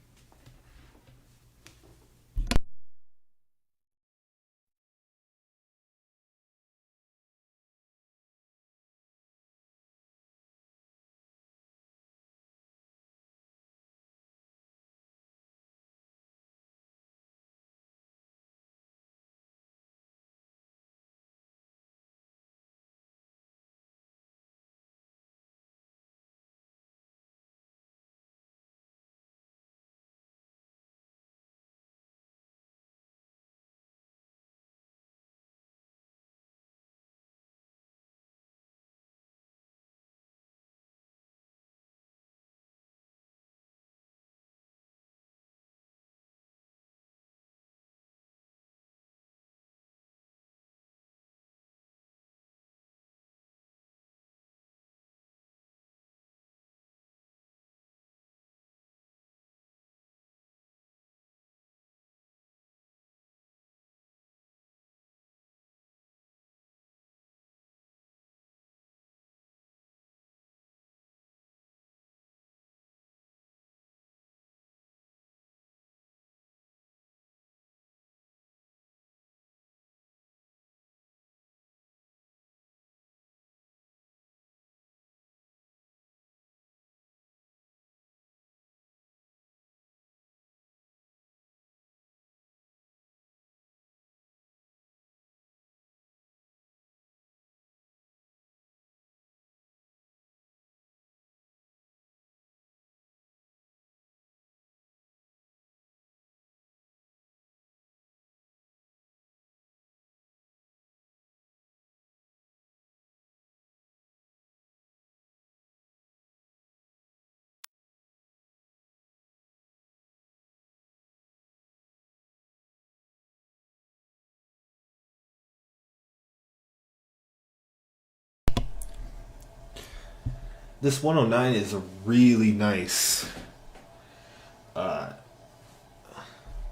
This 109 is a really nice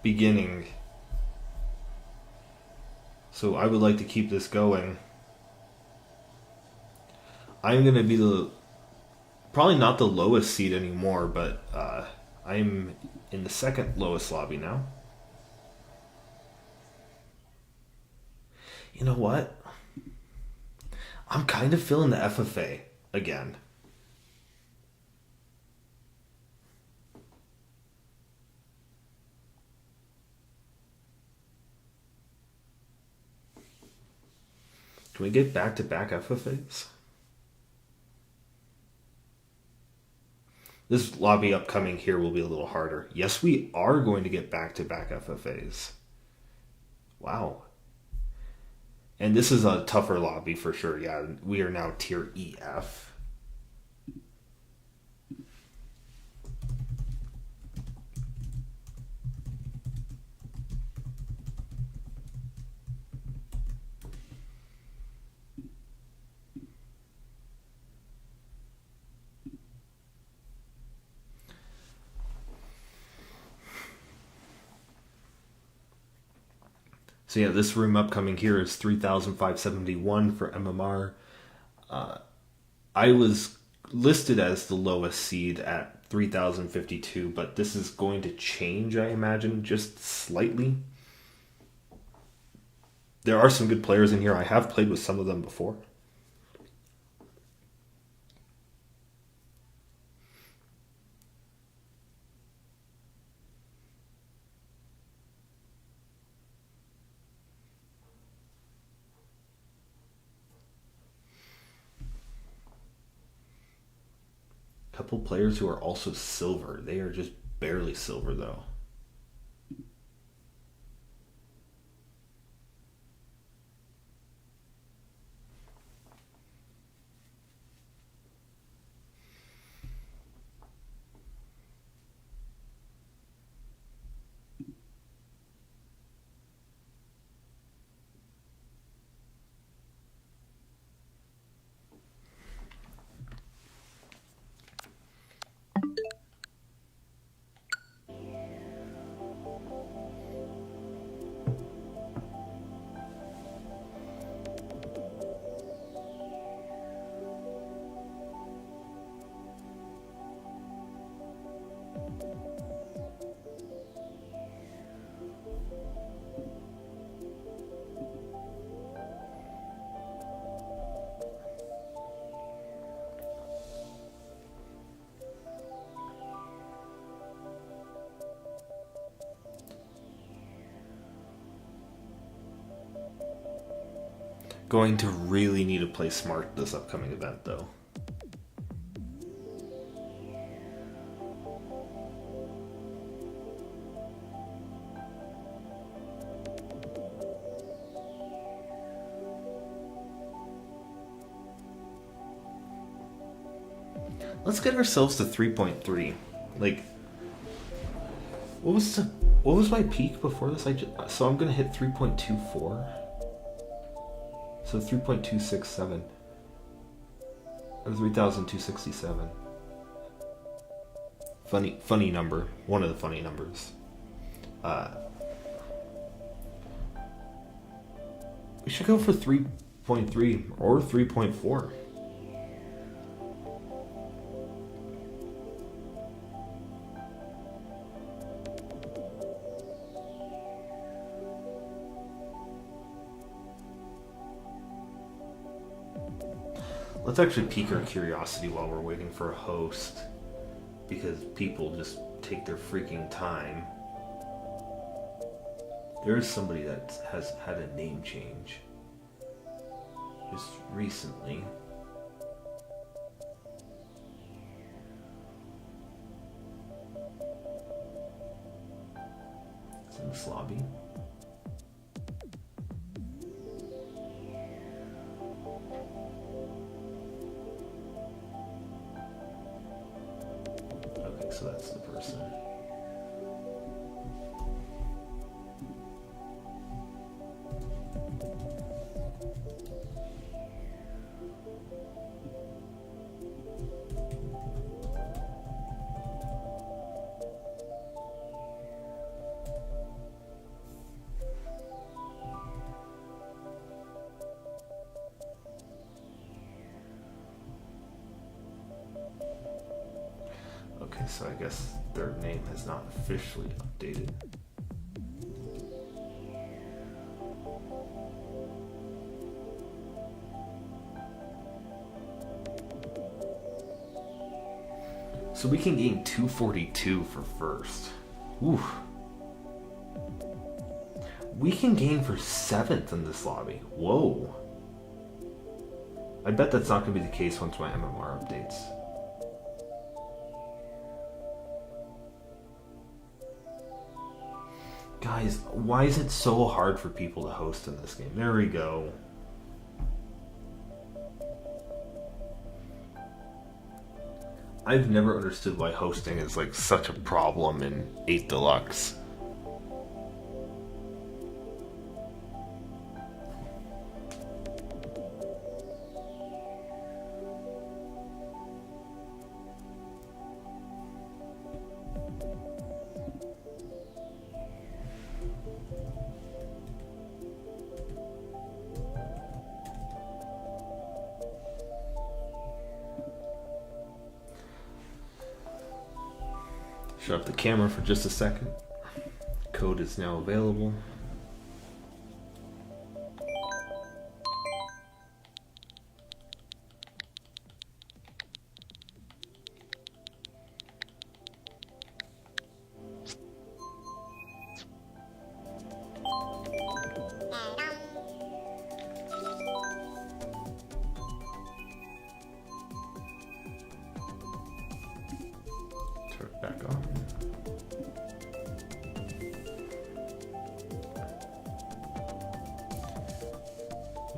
beginning. So I would like to keep this going. I'm going to be probably not the lowest seed anymore, but I'm in the second lowest lobby now. You know what? I'm kind of feeling the FFA again. Can we get back-to-back FFAs? This lobby upcoming here will be a little harder. Yes, we are going to get back-to-back FFAs. Wow. And this is a tougher lobby for sure. Yeah, we are now tier EF. So yeah, this room upcoming here is 3,571 for MMR. I was listed as the lowest seed at 3,052, but this is going to change, I imagine, just slightly. There are some good players in here. I have played with some of them before. Couple players who are also silver. They are just barely silver though. Going to really need to play smart this upcoming event though. Let's get ourselves to 3.3. Like, what was my peak before this? So I'm gonna hit 3.24. So 3.267. Or 3,267. Funny number. One of the funny numbers. We should go for 3.3 or 3.4. Let's actually pique our curiosity while we're waiting for a host, because people just take their freaking time. There is somebody that has had a name change just recently. It's in this lobby. So that's the person. Okay, so I guess their name has not officially updated. So we can gain 242 for first. Ooh. We can gain for 7th in this lobby. Whoa. I bet that's not going to be the case once my MMR updates. Guys, why is it so hard for people to host in this game? There we go. I've never understood why hosting is like such a problem in 8 Deluxe. Shut up the camera for just a second. Code is now available.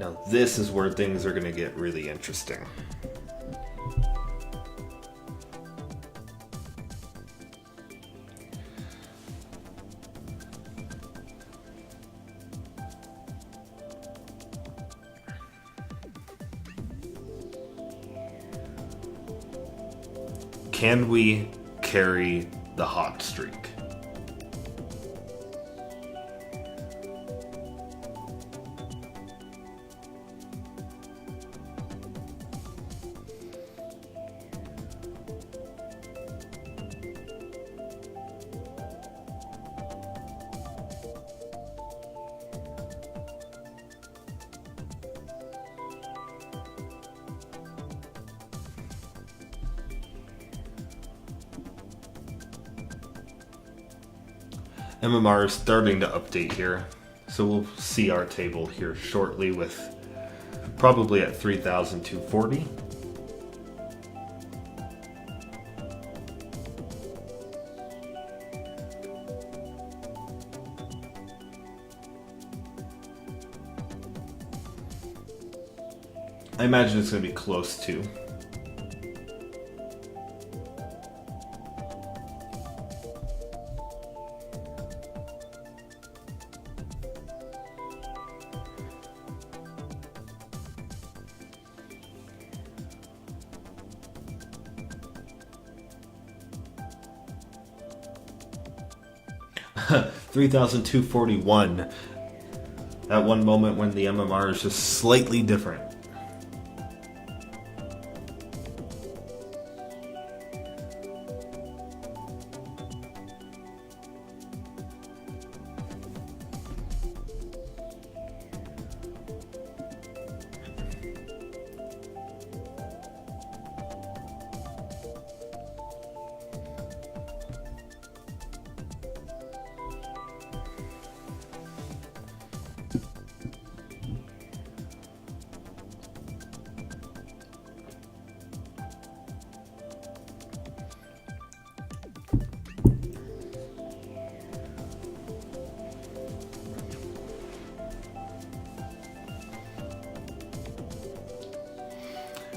Now this is where things are going to get really interesting. Can we carry the hot streak? MMR is starting to update here, so we'll see our table here shortly with probably at 3,240. I imagine it's going to be close to. $3,241 at one moment when the MMR is just slightly different.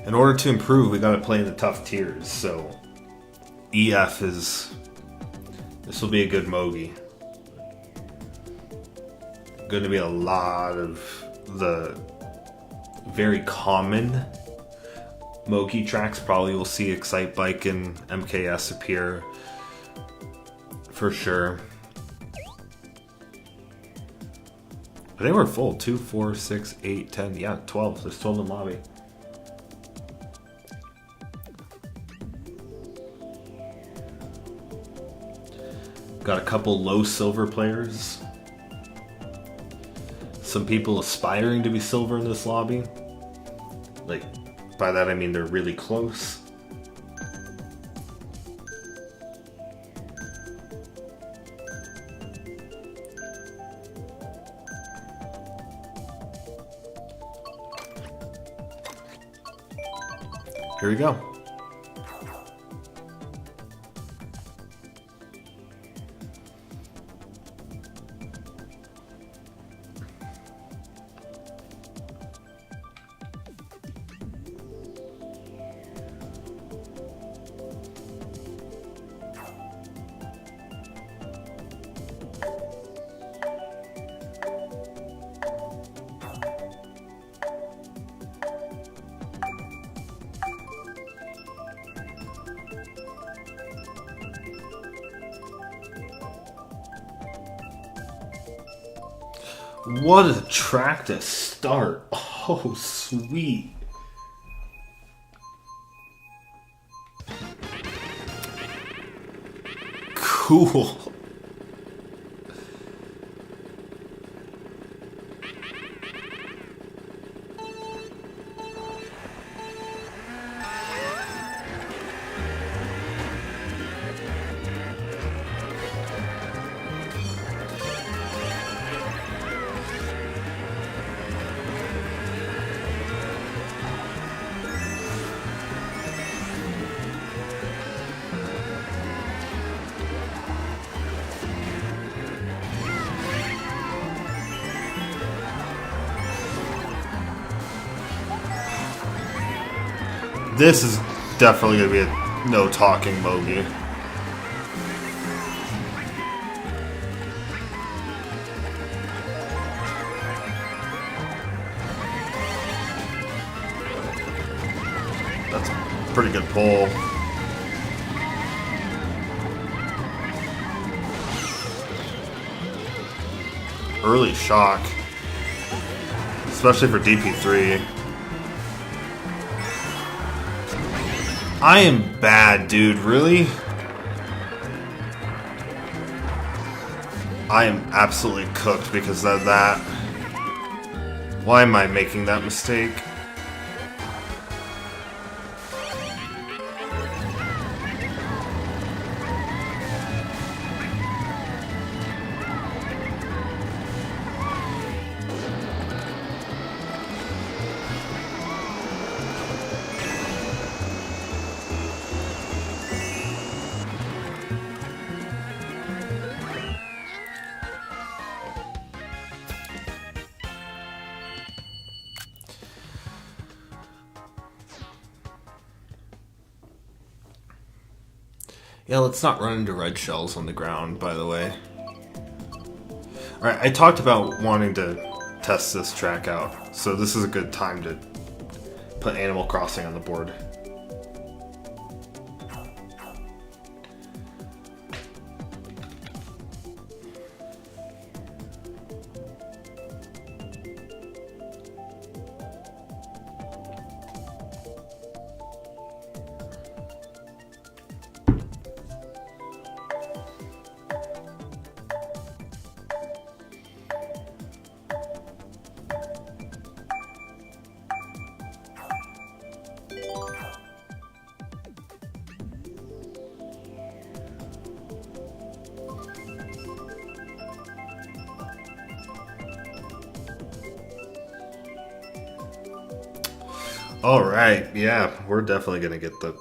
In order to improve, we got to play in the tough tiers. So EF is, this will be a good Mogi. Going to be a lot of the very common Mogi tracks. Probably we'll see Excite Bike and MKS appear for sure. I think we're full. 2, 4, 6, 8, 10. Yeah, 12. There's 12 in the lobby. Got a couple low silver players. Some people aspiring to be silver in this lobby. Like, by that I mean they're really close. Here we go. What a track to start. Oh, sweet. Cool. This is definitely going to be a no-talking bogey. That's a pretty good pull. Early shock. Especially for DP3. I am bad, dude. Really? I am absolutely cooked because of that. Why am I making that mistake? Yeah, let's not run into red shells on the ground, by the way. Alright, I talked about wanting to test this track out, so this is a good time to put Animal Crossing on the board. Alright, yeah, we're definitely going to get the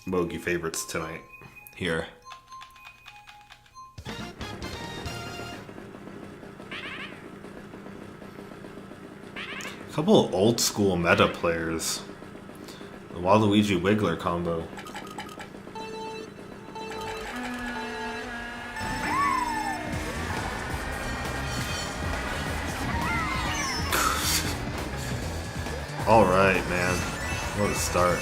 bogey favorites tonight here. A couple of old school meta players. The Waluigi Wiggler combo. Alright, man. What a start.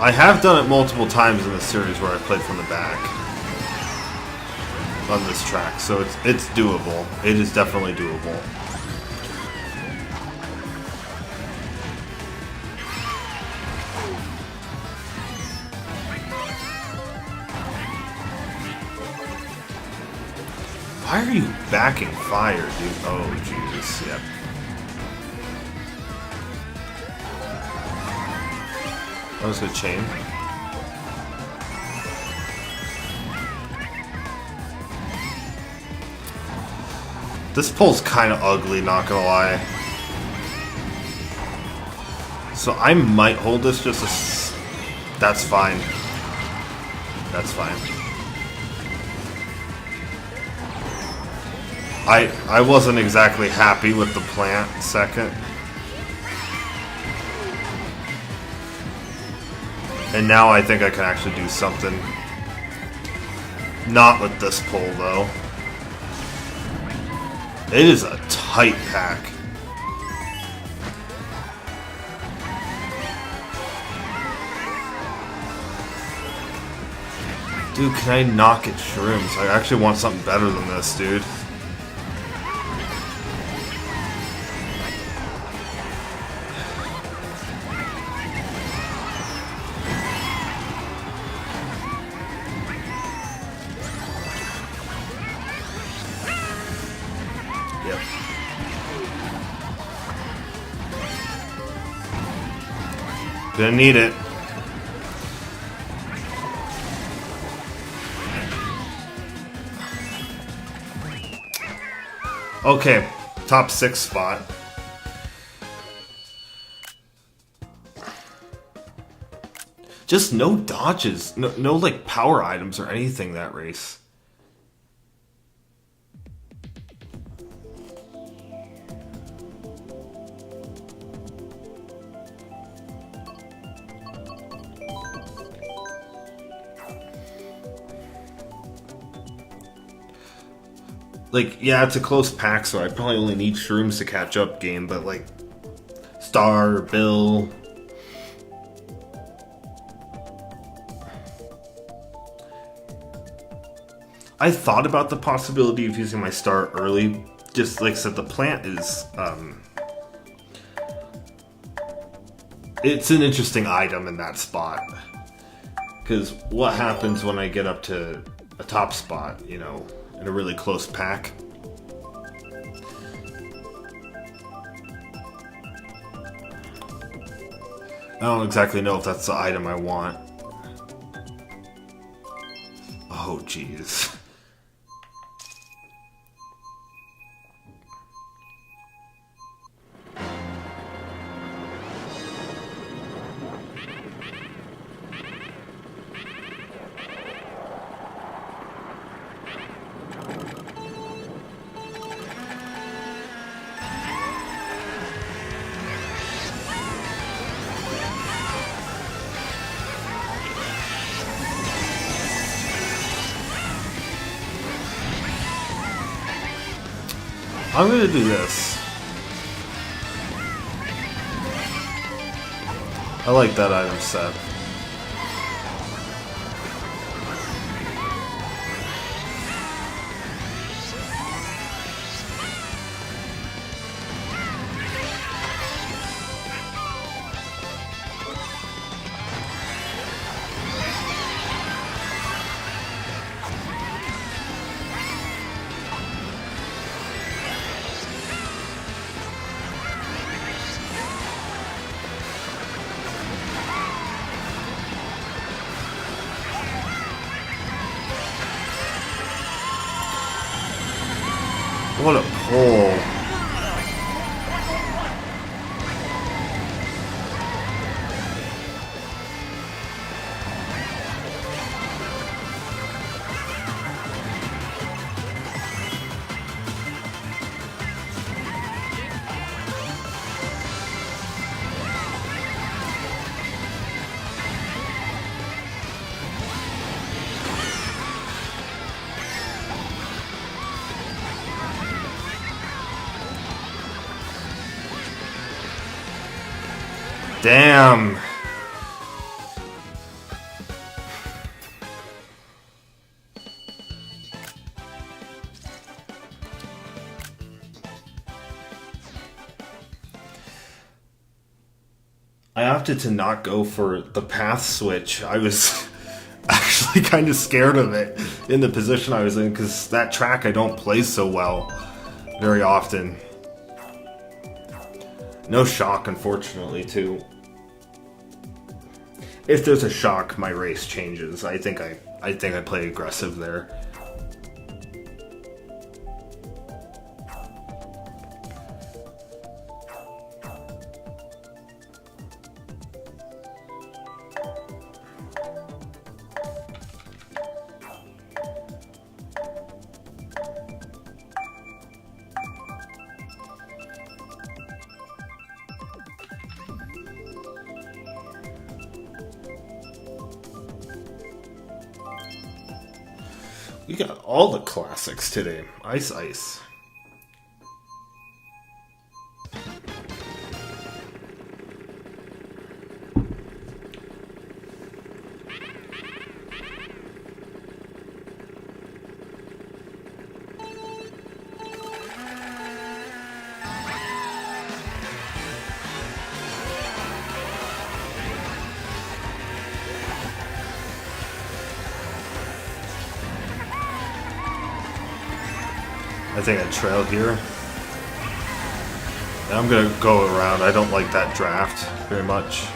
I have done it multiple times in this series where I played from the back on this track, so it's doable. It is definitely doable. Why are you backing fire, dude? Oh, Jesus, yep. That was a good chain. This pull's kind of ugly, not gonna lie. So I might hold this just a... That's fine. That's fine. I wasn't exactly happy with the plant second. And now I think I can actually do something. Not with this pull, though. It is a tight pack. Dude, can I knock at shrooms? I actually want something better than this, dude. Yep. Gonna need it. Okay, top 6 spot. Just no dodges, no like power items or anything that race. like, yeah, it's a close pack, so I probably only need Shrooms to catch up game, but like Star, Bill. I thought about the possibility of using my Star early. Just like I said, the plant is it's an interesting item in that spot. Because what happens when I get up to a top spot, you know, in a really close pack? I don't exactly know if that's the item I want. Oh, jeez. I'm gonna do this. I like that item set. What a pull. Damn. I opted to not go for the path switch. I was actually kind of scared of it in the position I was in because that track I don't play so well very often. No shock, unfortunately, too. If there's a shock, my race changes. I think I play aggressive there. We got all the classics today. Ice Ice. I think I trail here. And I'm gonna go around. I don't like that draft very much.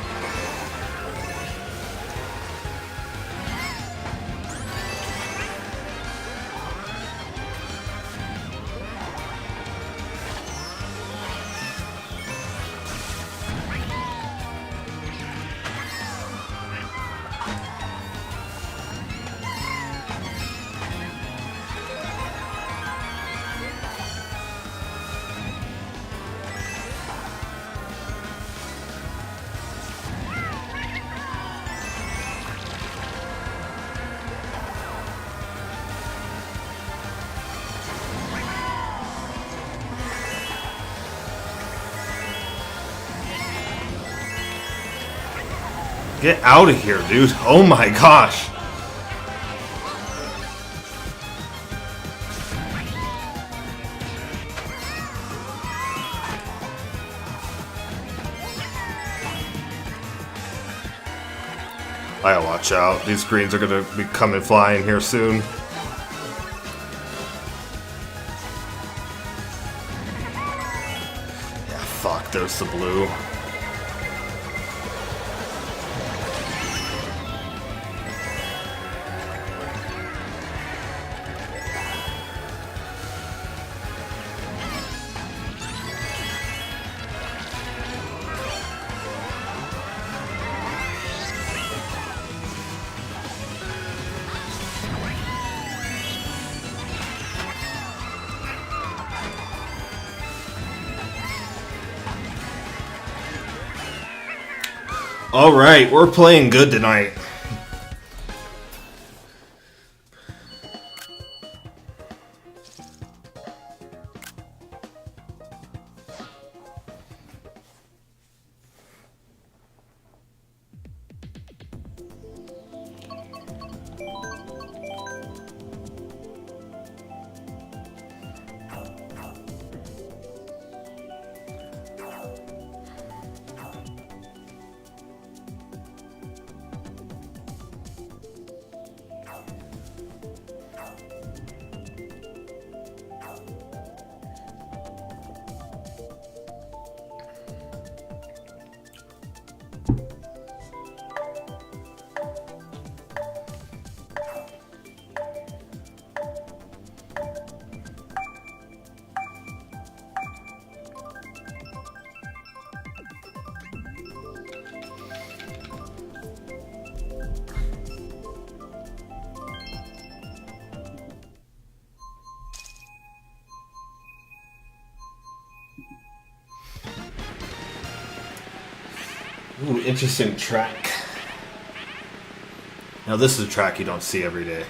Get out of here, dude. Oh my gosh. I gotta watch out. These greens are gonna be coming flying here soon. Yeah, fuck, there's the blue. Alright, we're playing good tonight. Ooh, interesting track. Now this is a track you don't see every day.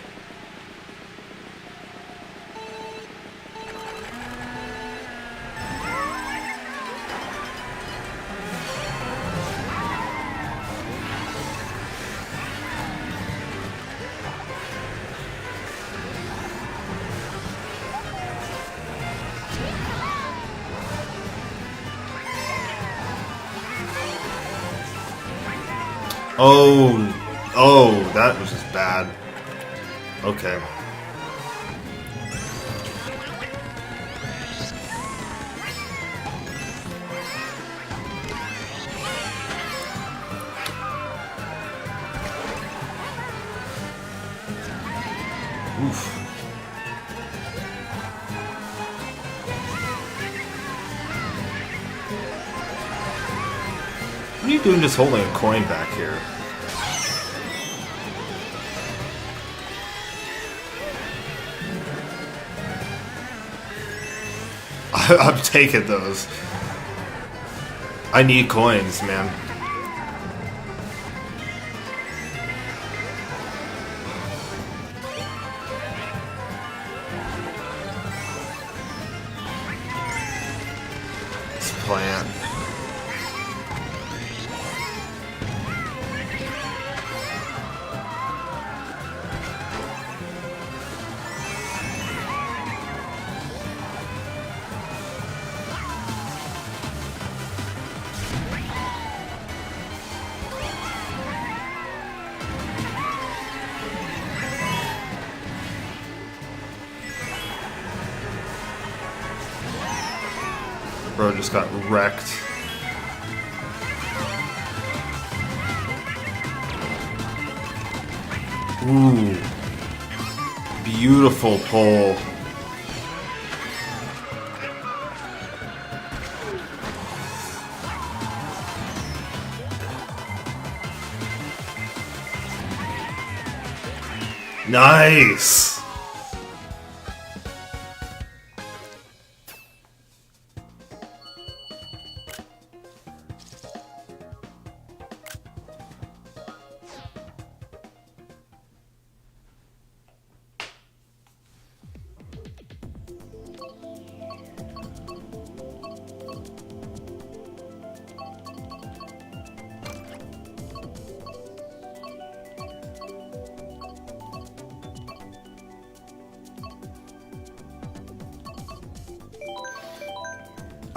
Oh, that was just bad. Okay. Oof. What are you doing just holding a coin back here? I'm taking those. I need coins, man. This plant. Bro just got wrecked. Ooh. Beautiful pull. Nice!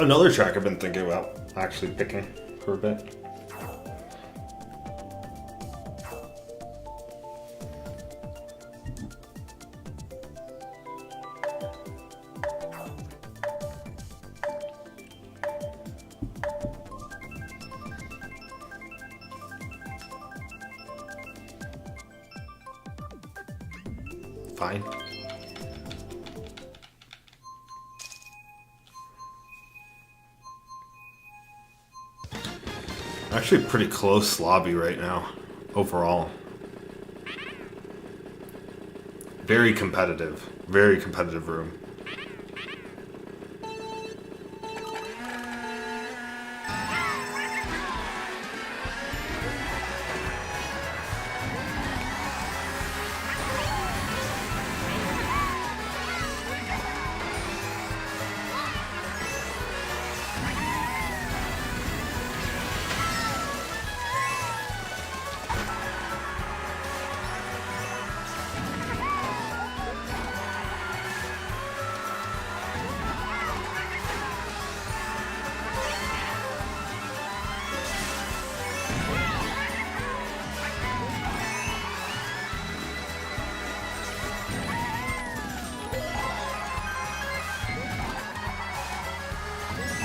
Another track I've been thinking about actually picking for a bit. Fine. Actually, pretty close lobby right now, overall. Very competitive room.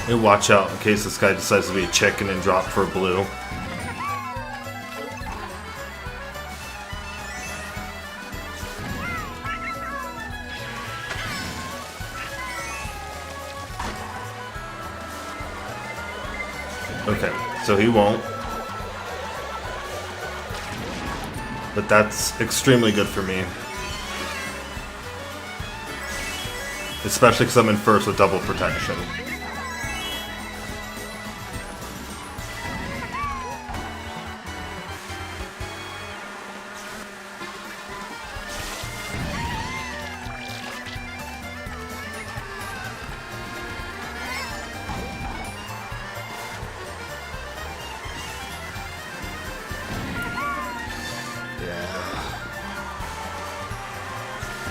And watch out in case this guy decides to be a chicken and drop for blue. Okay, so he won't. But that's extremely good for me. Especially because I'm in first with double protection.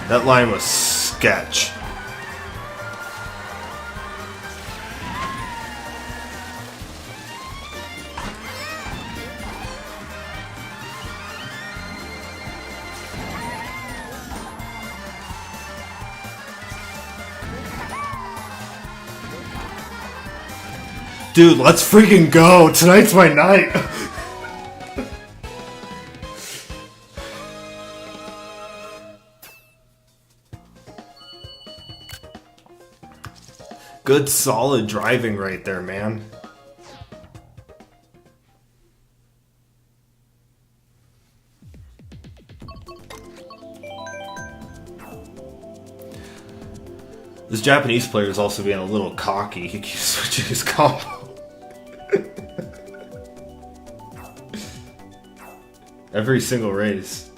That line was sketch. Dude, let's freaking go! Tonight's my night! Good solid driving right there, man. This Japanese player is also being a little cocky. He keeps switching his combo. Every single race.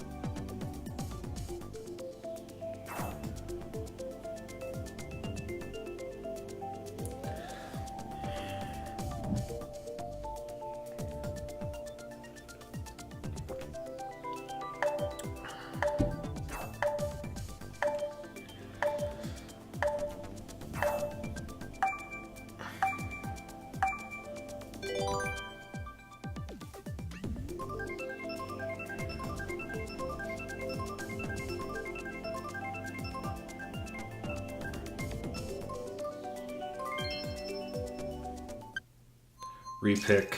Repick.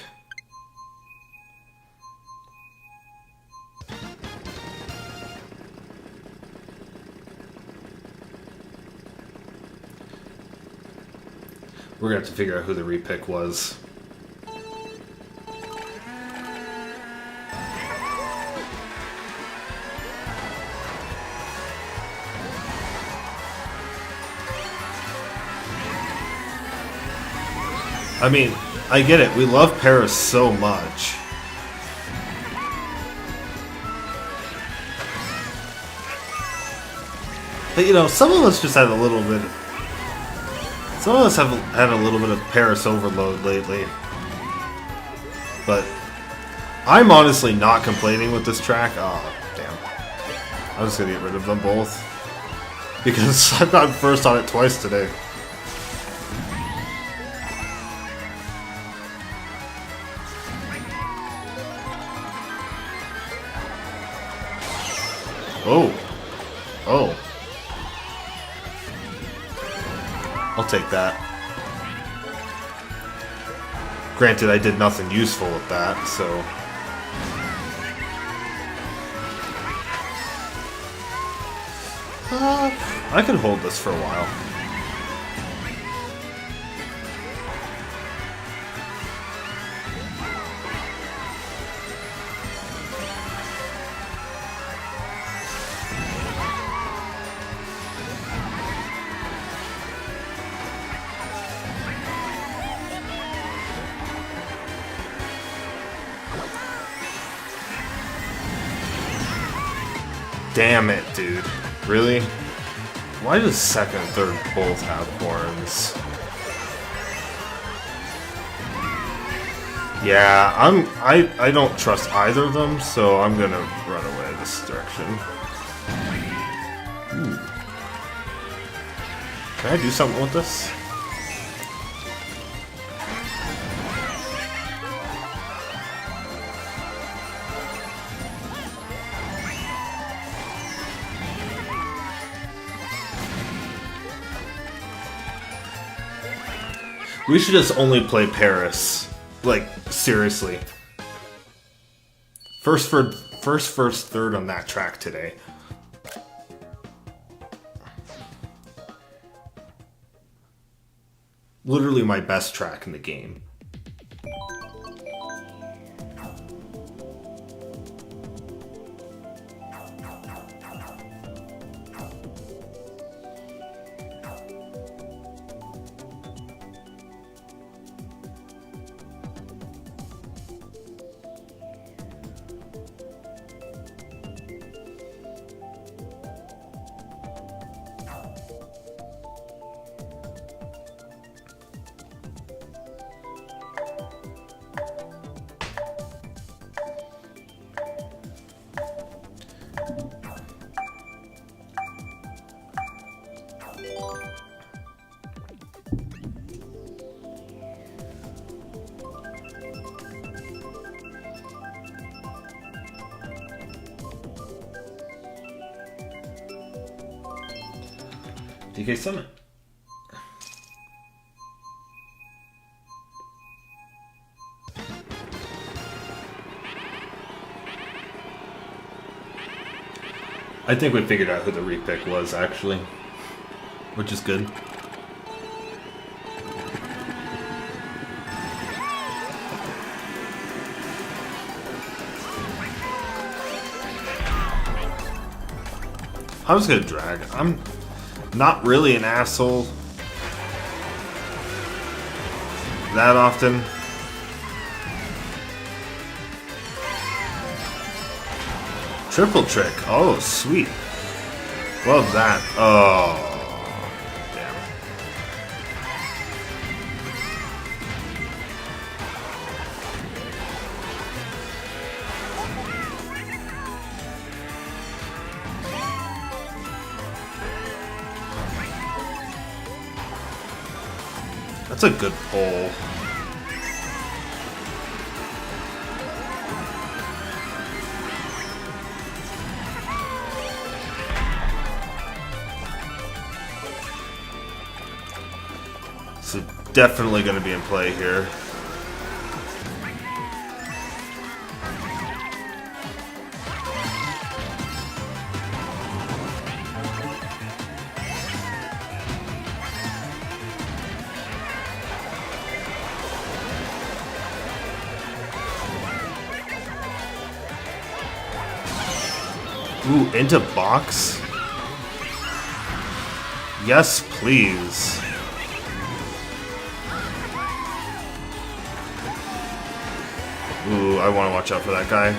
We're gonna have to figure out who the repick was. I mean, I get it. We love Paris so much. But you know, some of us just had a little bit... Some of us have had a little bit of Paris overload lately. But I'm honestly not complaining with this track. Oh, damn. I'm just gonna get rid of them both. Because I've gotten first on it twice today. I'll take that. Granted, I did nothing useful with that, so... I can hold this for a while. Damn it, dude. Really? Why does second and third both have horns? Yeah, I don't trust either of them, so I'm gonna run away this direction. Ooh. Can I do something with this? We should just only play Paris. Like, seriously. First, third on that track today. Literally my best track in the game. DK Summit. I think we figured out who the repick was, actually. Which is good. I was gonna drag. I'm not really an asshole that often. Triple trick. Oh, sweet. Love that. Oh, damn. That's a good pull. So definitely going to be in play here. Ooh, into box? Yes, please. Ooh, I want to watch out for that guy.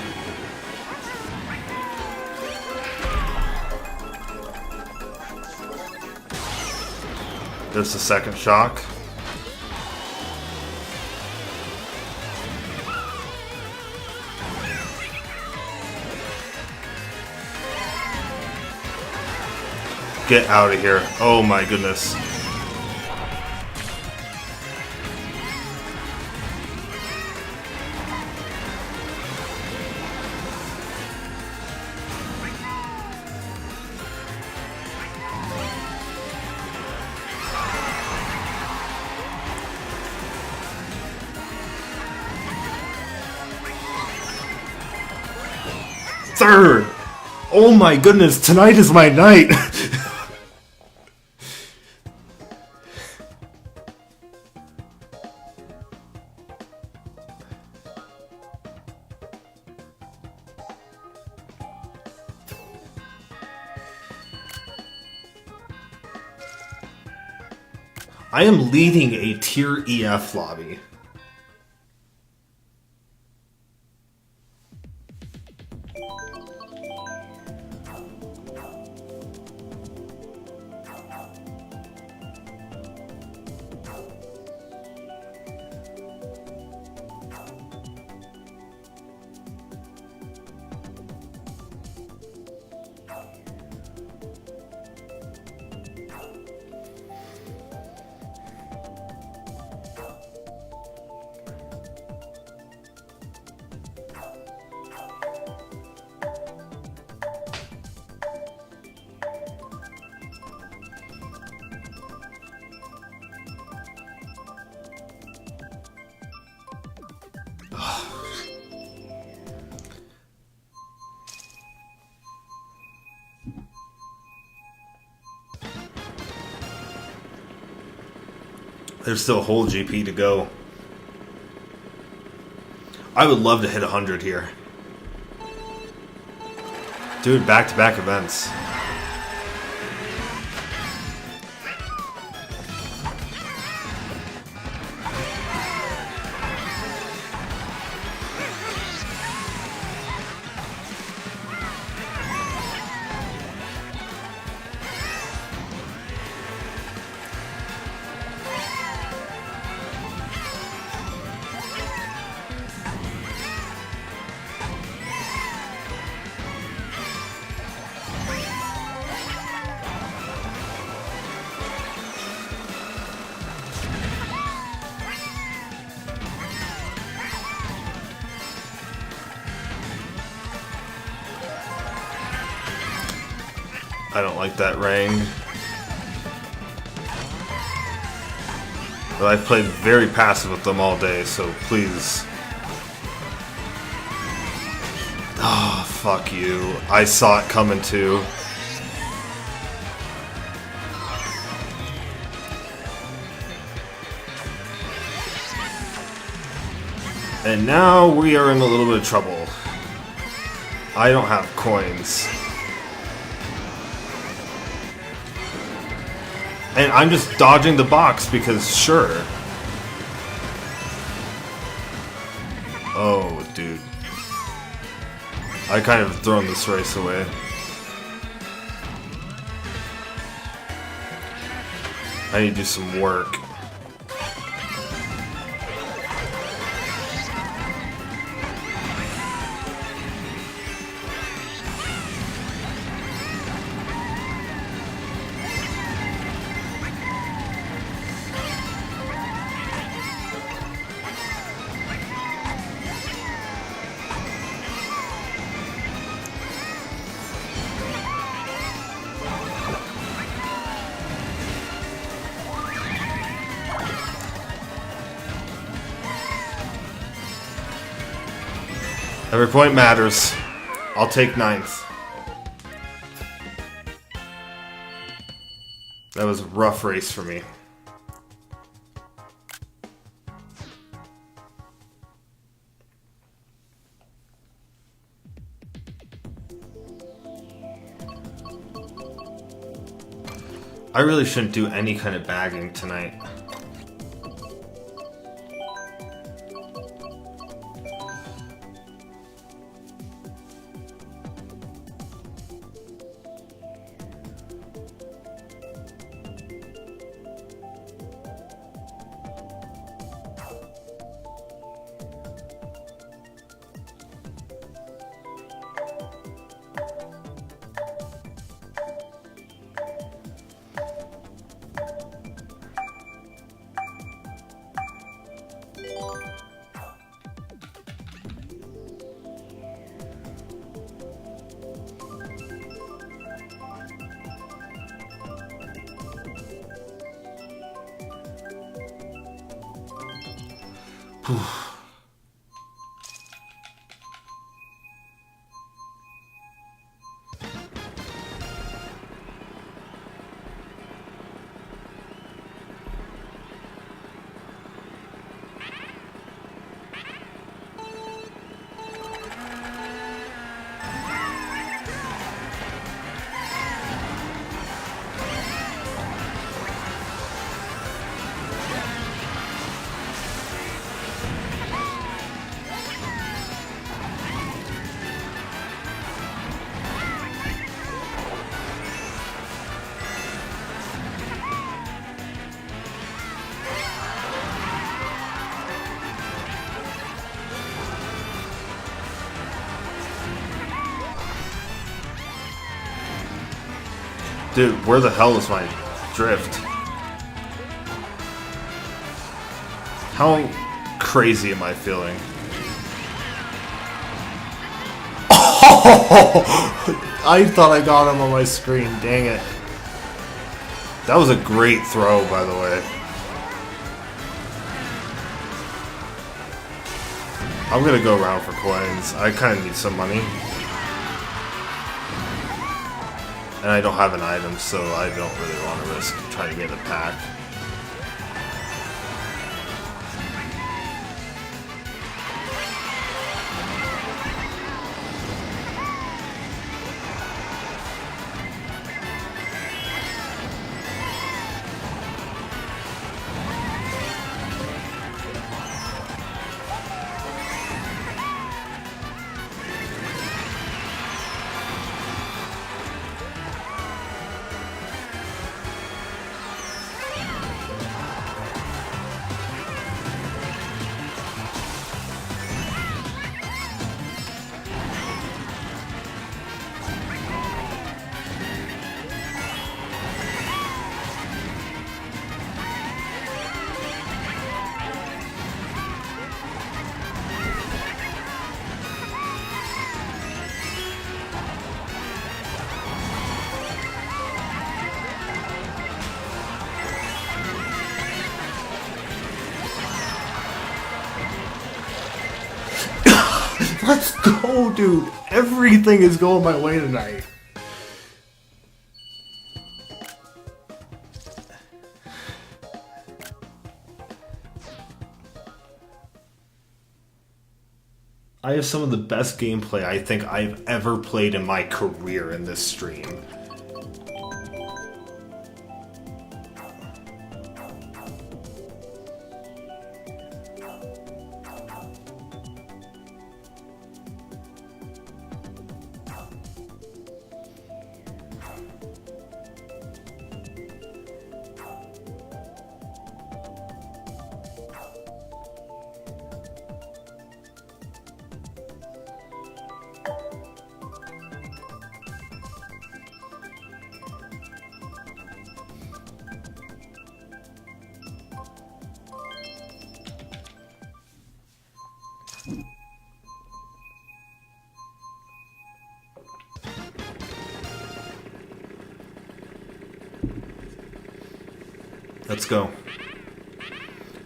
There's the second shock. Get out of here. Oh my goodness. third. Oh my goodness, tonight is my night. I am leading a tier EF lobby. There's still a whole GP to go. I would love to hit 100 here. Dude, back-to-back events. I don't like that ring. But I've played very passive with them all day, so please. Oh, fuck you. I saw it coming too. And now we are in a little bit of trouble. I don't have coins. And I'm just dodging the box because sure. Oh, dude. I kind of thrown this race away. I need to do some work. Every point matters. I'll take 9th. That was a rough race for me. I really shouldn't do any kind of bagging tonight. Dude, where the hell is my drift? How crazy am I feeling? Oh! I thought I got him on my screen. Dang it. That was a great throw, by the way. I'm gonna go around for coins. I kind of need some money. And I don't have an item, so I don't really want to risk trying to get a pack. Let's go, dude. Everything is going my way tonight. I have some of the best gameplay I think I've ever played in my career in this stream. Let's go.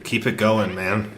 Keep it going, man.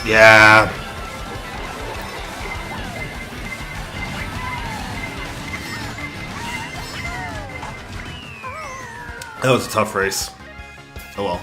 Yeah. That was a tough race. Oh well.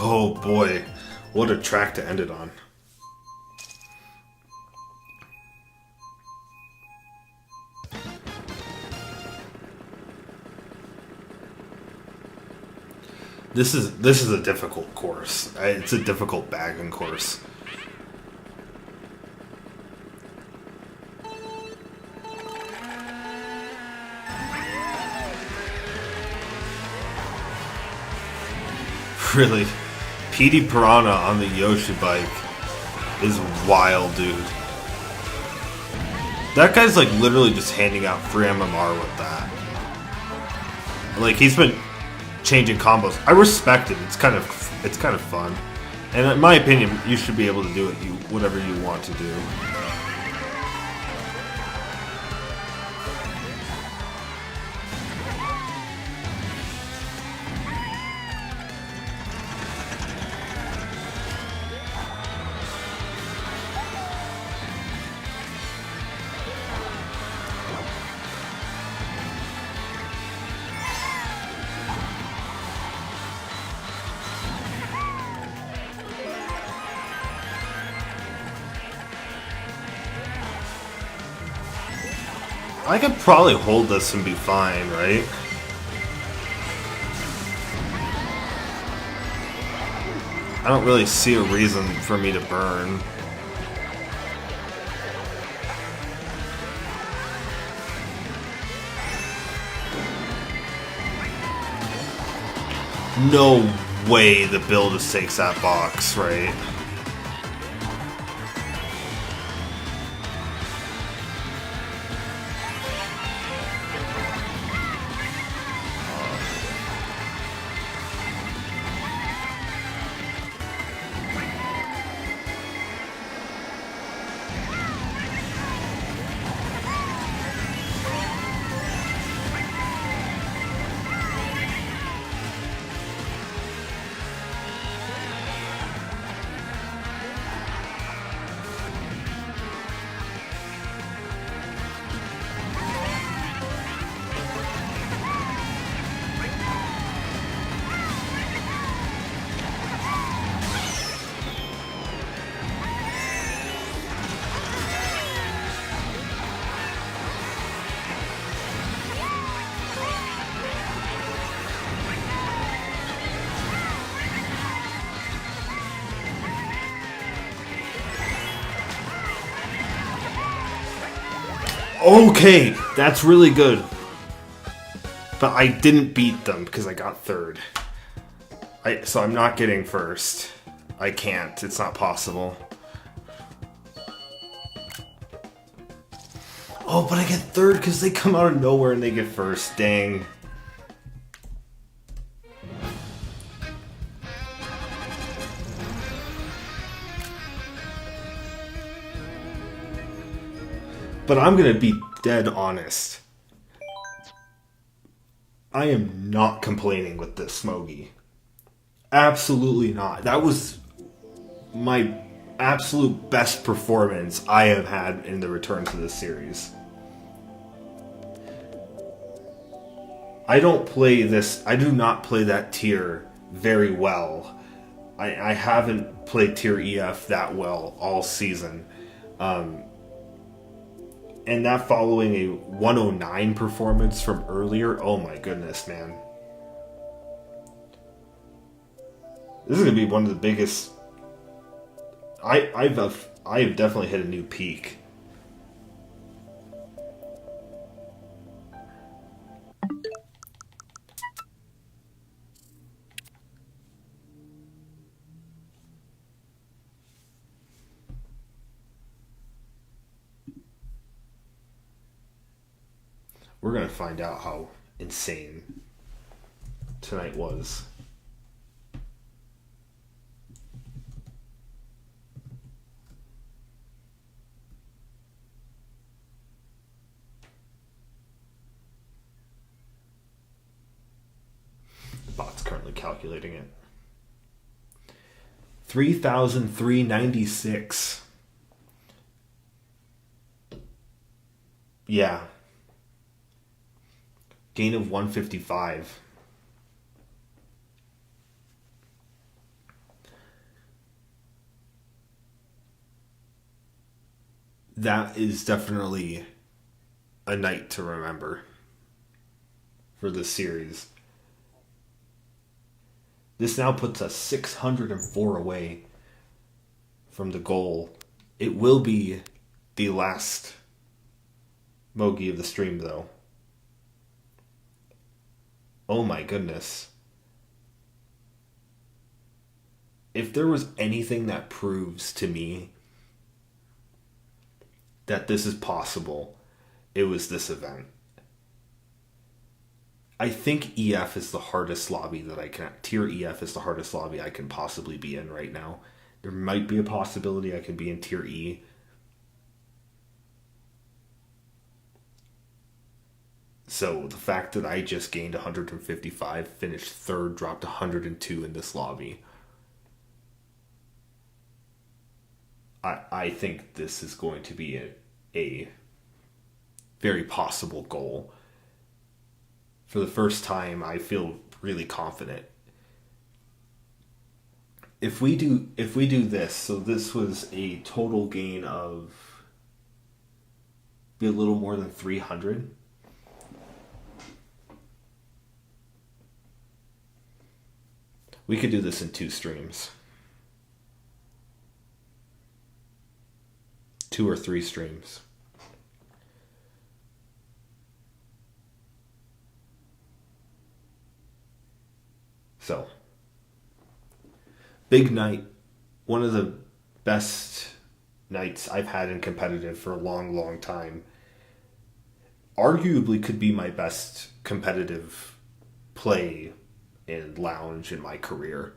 Oh boy, what a track to end it on. This is a difficult course. It's a difficult bagging course. Really, Petey Piranha on the Yoshi bike is wild, dude. That guy's like literally just handing out free MMR with that. Like he's been changing combos. I respect it. It's kind of fun. And in my opinion, you should be able to do it whatever you want to do. I could probably hold this and be fine, right? I don't really see a reason for me to burn. No way the build just takes that box, right? Okay, that's really good. But I didn't beat them because I got third. So I'm not getting first. I can't. It's not possible. Oh, but I get third because they come out of nowhere and they get first. Dang. But I'm gonna be dead honest. I am not complaining with this Smoggy. Absolutely not. That was my absolute best performance I have had in the return to this series. I do not play that tier very well. I haven't played tier EF that well all season. And that following a 109 performance from earlier, oh my goodness, man. This is going to be one of the biggest... I've definitely hit a new peak. We're going to find out how insane tonight was. The bot's currently calculating it. 3,396. Yeah. Gain of 155. That is definitely a night to remember for this series. This now puts us 604 away from the goal. It will be the last Mogi of the stream, though. Oh my goodness. If there was anything that proves to me that this is possible, it was this event. I think EF is the hardest lobby that I can... Tier EF is the hardest lobby I can possibly be in right now. There might be a possibility I could be in Tier E. So the fact that I just gained 155, finished third, dropped 102 in this lobby. I think this is going to be a very possible goal. For the first time, I feel really confident. If we do this, so this was a total gain of be a little more than 300. We could do this in 2 streams. 2 or 3 streams. So, big night. One of the best nights I've had in competitive for a long, long time. Arguably could be my best competitive play in Lounge in my career.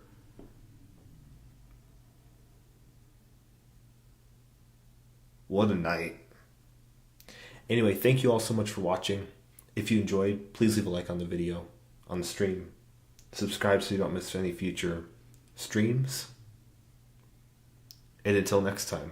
What a night. Anyway, thank you all so much for watching. If you enjoyed, please leave a like on the video, on the stream. Subscribe so you don't miss any future streams. And until next time.